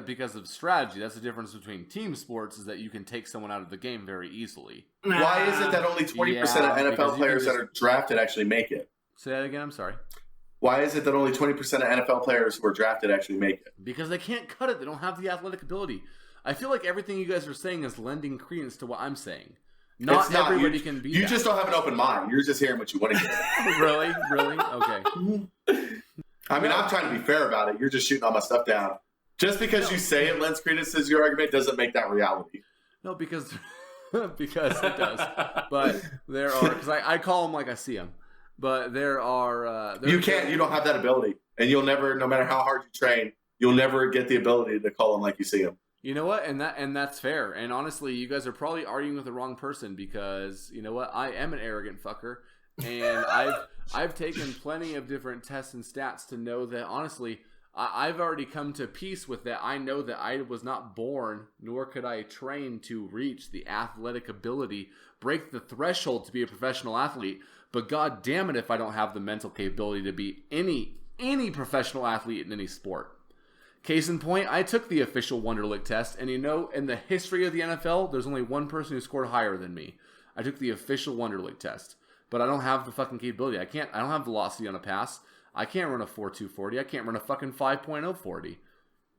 because of strategy. That's the difference between team sports is that you can take someone out of the game very easily. Why is it that only 20% Yeah, of NFL because you players can that are drafted actually make it? Say that again. I'm sorry. Why is it that only 20% of NFL players who are drafted actually make it? Because they can't cut it. They don't have the athletic ability. I feel like everything you guys are saying is lending credence to what I'm saying. Not It's not. everybody You- can be. You that. just don't have an open mind. You're just hearing what you want to hear. really. Okay. I mean, I'm trying to be fair about it. You're just shooting all my stuff down. Just because you say it lends credence to your argument doesn't make that reality. No, because because it does. But there are because I call them like I see them. But there are You can't. You don't have that ability, and you'll never. No matter how hard you train, you'll never get the ability to call them like you see them. You know what? And that's fair. And honestly, you guys are probably arguing with the wrong person because you know what? I am an arrogant fucker, and I've taken plenty of different tests and stats to know that honestly, I've already come to peace with that. I know that I was not born, nor could I train to reach the athletic ability, break the threshold to be a professional athlete. But god damn it, if I don't have the mental capability to be any professional athlete in any sport. Case in point, I took the official Wonderlic test, and you know, in the history of the NFL, there's only one person who scored higher than me. I took the official Wonderlic test, but I don't have the fucking capability. I don't have velocity on a pass. I can't run a 4.2 40. I can't run a fucking 5.0 40.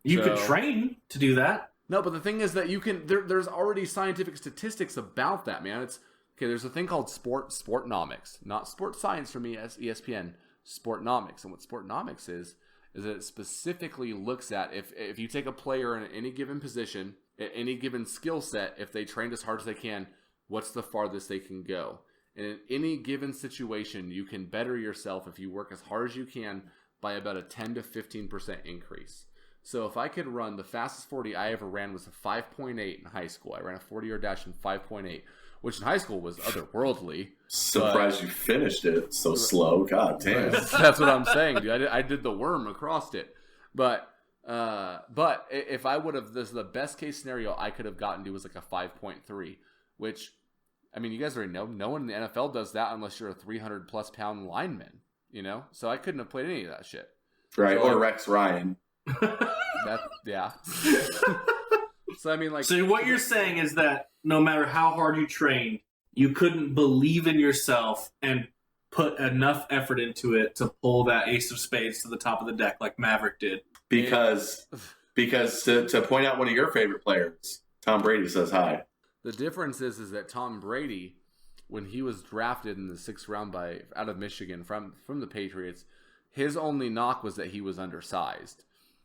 You could train to do that. No, but the thing is that you can. There's already scientific statistics about that, man. It's okay. There's a thing called sportnomics, not sports science from ESPN. Sportnomics, and what sportnomics is that it specifically looks at if you take a player in any given position, at any given skill set, if they trained as hard as they can, what's the farthest they can go. And in any given situation, you can better yourself if you work as hard as you can by about a 10 to 15% increase. So if I could run, the fastest 40 I ever ran was a 5.8 in high school. I ran a 40-yard dash in 5.8, which in high school was otherworldly. Surprised you finished it so slow. God damn. That's what I'm saying, dude. I did the worm across it. But if I would have, this is the best case scenario I could have gotten to was like a 5.3, which, I mean, you guys already know, no one in the NFL does that unless you're a 300-plus pound lineman, you know? So I couldn't have played any of that shit. Right, So, or Rex Ryan. Yeah. So, I mean, like... So what you're saying is that no matter how hard you trained, you couldn't believe in yourself and put enough effort into it to pull that ace of spades to the top of the deck like Maverick did. Because to point out one of your favorite players, Tom Brady says hi. The difference is that Tom Brady, when he was drafted in the 6th round out of Michigan from the Patriots, his only knock was that he was undersized.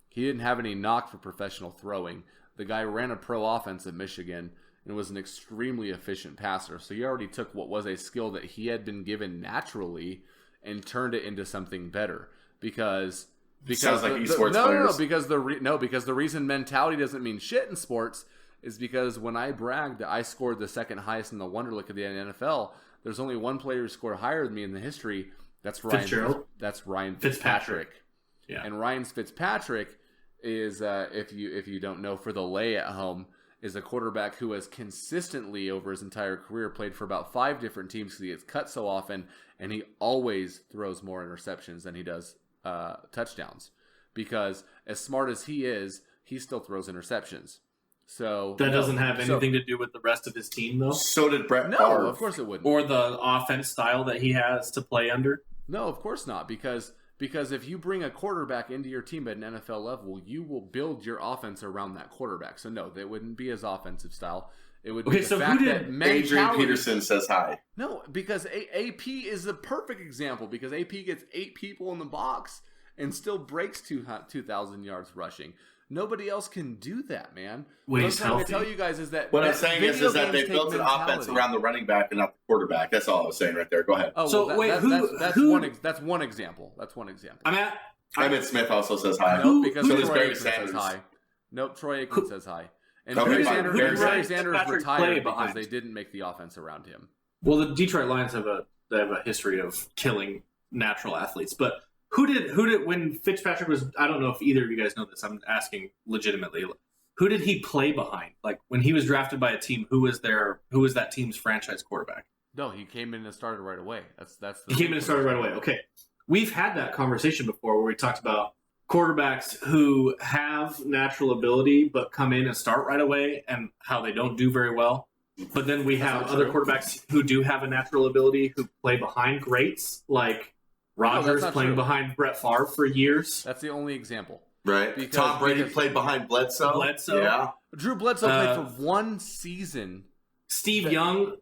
He didn't have any knock for professional throwing. The guy ran a pro offense at Michigan and was an extremely efficient passer. So he already took what was a skill that he had been given naturally and turned it into something better. Because sounds like esports players. Because the reason mentality doesn't mean shit in sports is because when I bragged that I scored the second highest in the Wonderlic of the NFL, there's only one player who scored higher than me in the history. That's Ryan Fitzpatrick. Yeah. And Ryan Fitzpatrick is, if you don't know, for the lay at home, is a quarterback who has consistently over his entire career played for about 5 different teams because he gets cut so often, and he always throws more interceptions than he does touchdowns. Because as smart as he is, he still throws interceptions. So that doesn't have anything to do with the rest of his team, though. So did Brent No, Favre. of course it wouldn't. Or the offense style that he has to play under. No, of course not. Because if you bring a quarterback into your team at an NFL level, you will build your offense around that quarterback. So no, that wouldn't be his offensive style. It would be the fact that Adrian Peterson says hi. No, because AP is the perfect example because AP gets 8 people in the box and still breaks 2,000 yards rushing. Nobody else can do that, man. When what he's I'm trying healthy. to tell you guys is that What I'm saying is that they built an offense around the running back and not the quarterback. That's all I was saying right there. Go ahead. Oh, So, well, wait, that's one example. Emmett Smith also says hi. Nope, because So does Troy Barry Aikman says Sanders. hi. Nope, Troy Aikman says hi. And Okay, Barry fine. Sanders, Barry Barry Sanders Sanders play retired because behind. they didn't make the offense around him. Well, the Detroit Lions have a history of killing natural athletes, but who did when Fitzpatrick was? I don't know if either of you guys know this. I'm asking legitimately. Who did he play behind? Like when he was drafted by a team, who was that team's franchise quarterback? No, he came in and started right away. He came in and started right away. Okay, we've had that conversation before where we talked about quarterbacks who have natural ability but come in and start right away and how they don't do very well. But then we have other quarterbacks who do have a natural ability who play behind greats, like Rodgers playing behind Brett Favre for years. That's the only example. Right. Tom Brady played behind Bledsoe. Yeah. Drew Bledsoe played for 1 season. Steve Young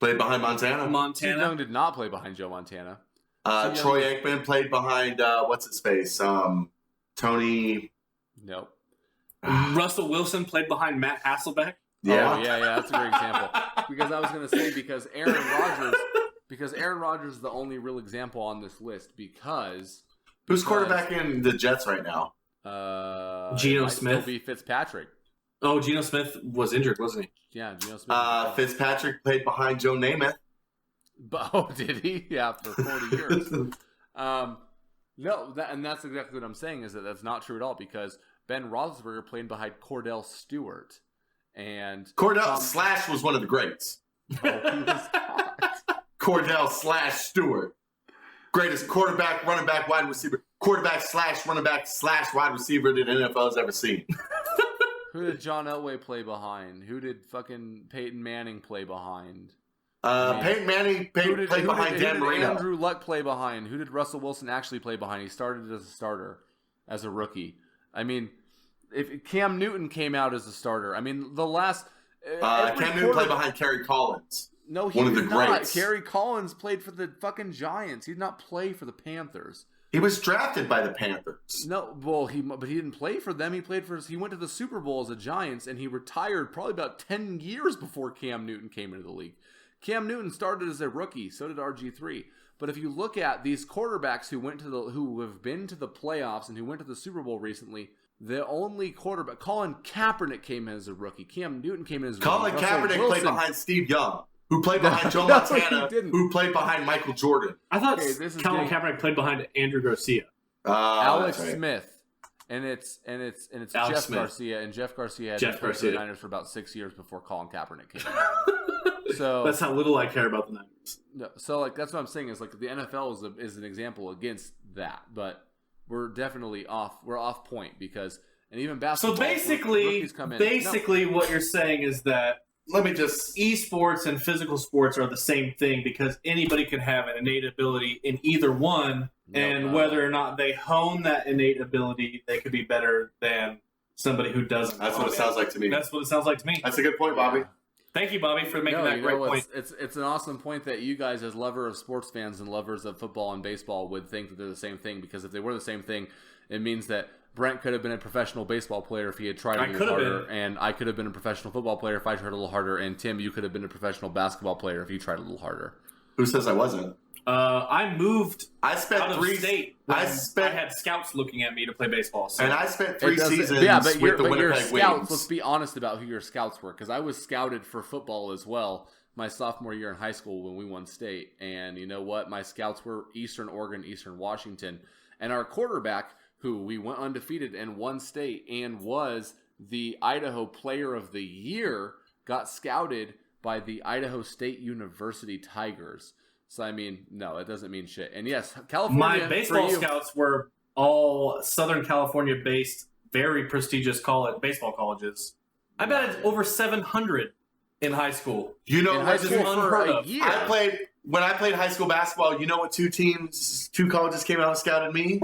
played behind Montana. Steve Young did not play behind Joe Montana. Troy Aikman played behind what's his face? Tony. Nope. Russell Wilson played behind Matt Hasselbeck. Yeah. Oh, yeah, that's a great example. Because I was going to say because Aaron Rodgers is the only real example on this list because Who's quarterback in the Jets right now? Geno might Smith. still be Fitzpatrick. Oh, Geno Smith was injured, wasn't he? Yeah, Geno Smith. Fitzpatrick played behind Joe Namath. Oh, did he? Yeah, for 40 years. No, and that's exactly what I'm saying, is that that's not true at all, because Ben Roethlisberger played behind Cordell Stewart. And Cordell Slash was one of the greats. Oh, he was not. Cordell Slash Stewart. Greatest quarterback, running back, wide receiver. Quarterback slash running back slash wide receiver that NFL has ever seen. Who did John Elway play behind? Who did fucking Peyton Manning play behind? Peyton Manning played behind Dan Marino. Who did Andrew Luck play behind? Who did Russell Wilson actually play behind? He started as a starter, as a rookie. I mean, if Cam Newton came out as a starter, I mean, the last Cam Newton played behind Kerry Collins. No, he did not. Kerry Collins played for the fucking Giants. He did not play for the Panthers. He was drafted by the Panthers. No, well, but he didn't play for them. He went to the Super Bowl as a Giants, and he retired probably about 10 years before Cam Newton came into the league. Cam Newton started as a rookie. So did RG3. But if you look at these quarterbacks who have been to the playoffs and who went to the Super Bowl recently, the only quarterback, Colin Kaepernick, came in as a rookie. Cam Newton came in as a rookie. Colin Kaepernick played behind Steve Young, who played behind Joe Montana, who played behind Michael Jordan. I thought Colin Kaepernick played behind Andrew Garcia. Alex Smith. And it's Jeff Smith. Garcia, and Jeff Garcia had been with the Niners for about 6 years before Colin Kaepernick came in. So that's how little I care about the Niners. No, so like that's what I'm saying, is like the NFL is an example against that, but we're definitely off. We're off point, because and even basketball. So basically, what you're saying is that esports and physical sports are the same thing, because anybody can have an innate ability in either one, and whether or not they hone that innate ability, they could be better than somebody who doesn't. That's what it sounds like to me. That's what it sounds like to me. That's a good point, Bobby. Thank you, Bobby, for making that great point. It's an awesome point that you guys, as lovers of sports fans and lovers of football and baseball, would think that they're the same thing, because if they were the same thing, it means that Brent could have been a professional baseball player if he had tried a little harder, and I could have been a professional football player if I tried a little harder, and Tim, you could have been a professional basketball player if you tried a little harder. Who says I wasn't? I moved out of 3 state. I had scouts looking at me to play baseball. So. And I spent 3 seasons with the Winnipeg scouts, Wings. let's be honest about who your scouts were, because I was scouted for football as well my sophomore year in high school when we won state. And you know what? My scouts were Eastern Oregon, Eastern Washington. And our quarterback, who we went undefeated and won state and was the Idaho Player of the Year, got scouted by the Idaho State University Tigers. So, I mean, no, that doesn't mean shit. And yes, California. My baseball scouts were all Southern California-based, very prestigious baseball colleges. I bet it's over 700 in high school. You know, high school unheard of. When I played high school basketball, you know what 2 colleges came out and scouted me?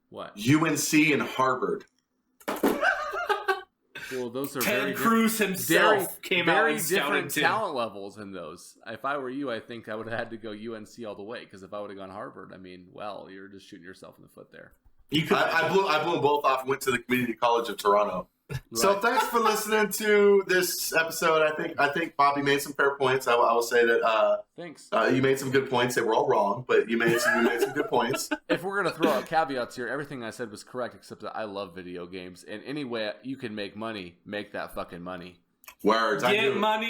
What? UNC and Harvard. Well, those are Ted Cruz himself came out and scouted different too. talent levels in those. If I were you, I think I would have had to go UNC all the way, because if I would have gone Harvard, I mean, well, you're just shooting yourself in the foot there. I blew them both off and went to the Community College of Toronto. Right. So thanks for listening to this episode. I think Bobby made some fair points. I will say that. Thanks. You made some good points. They were all wrong, but you made some good points. If we're gonna throw out caveats here, everything I said was correct, except that I love video games, and any way you can make money, make that fucking money. Words. I knew about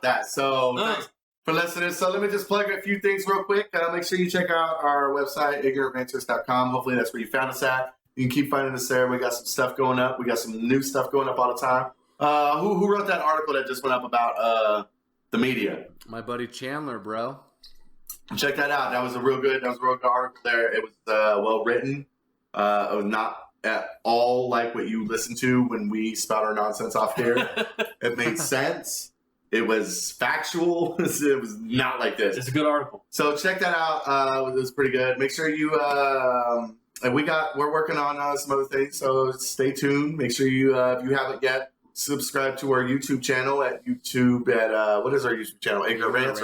that. So thanks for listening. So let me just plug a few things real quick. Make sure you check out our website, ignorantranters.com. Hopefully that's where you found us at. You can keep finding us there. We got some stuff going up. We got some new stuff going up all the time. Who wrote that article that just went up about the media? My buddy Chandler, bro. Check that out. That was a real good article there. It was well written. It was not at all like what you listen to when we spout our nonsense off here. It made sense. It was factual. It was not like this. It's a good article. So check that out. It was pretty good. Make sure you. And we're working on some other things, so stay tuned. Make sure you, if you haven't yet, subscribe to our YouTube channel what is our YouTube channel? Ignorant Rants.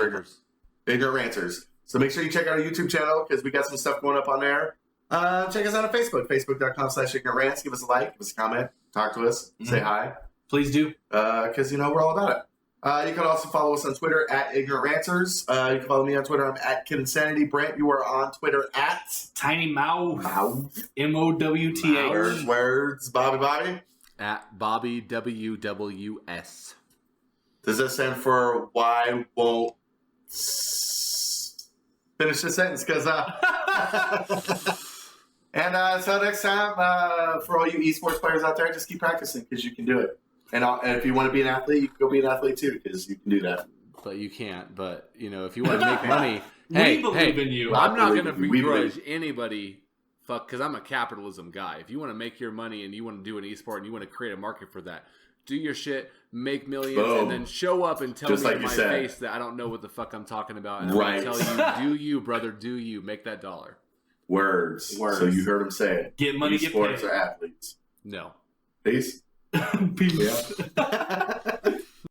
Ignorant Ranters. So make sure you check out our YouTube channel, because we got some stuff going up on there. Check us out on Facebook, facebook.com/ignorant rants. Give us a like, give us a comment, talk to us, say hi. Please do. Because, we're all about it. You can also follow us on Twitter at Ignorant Ranters. You can follow me on Twitter. I'm at Kid Insanity. Brent, you are on Twitter at Tiny Mouth. MOWTH. Words. Bobby. At Bobby WWS. Does that stand for why won't finish the sentence? Because and so next time, for all you esports players out there, just keep practicing because you can do it. And if you want to be an athlete, you can go be an athlete too because you can do that. But you can't. But, if you want to make money, We believe in you. I'm not going to We believe. begrudge anybody. Because I'm a capitalism guy. If you want to make your money and you want to do an esport and you want to create a market for that, do your shit, make millions, Boom. and then show up and tell Just me like to you my said. face that I don't know what the fuck I'm talking about. And Right. I'm going to tell you, do you, brother, do you. Make that dollar. Words. Words. So you heard him say it. Get money, get Esports paid. are athletes. No. Peace. Peace. Yeah.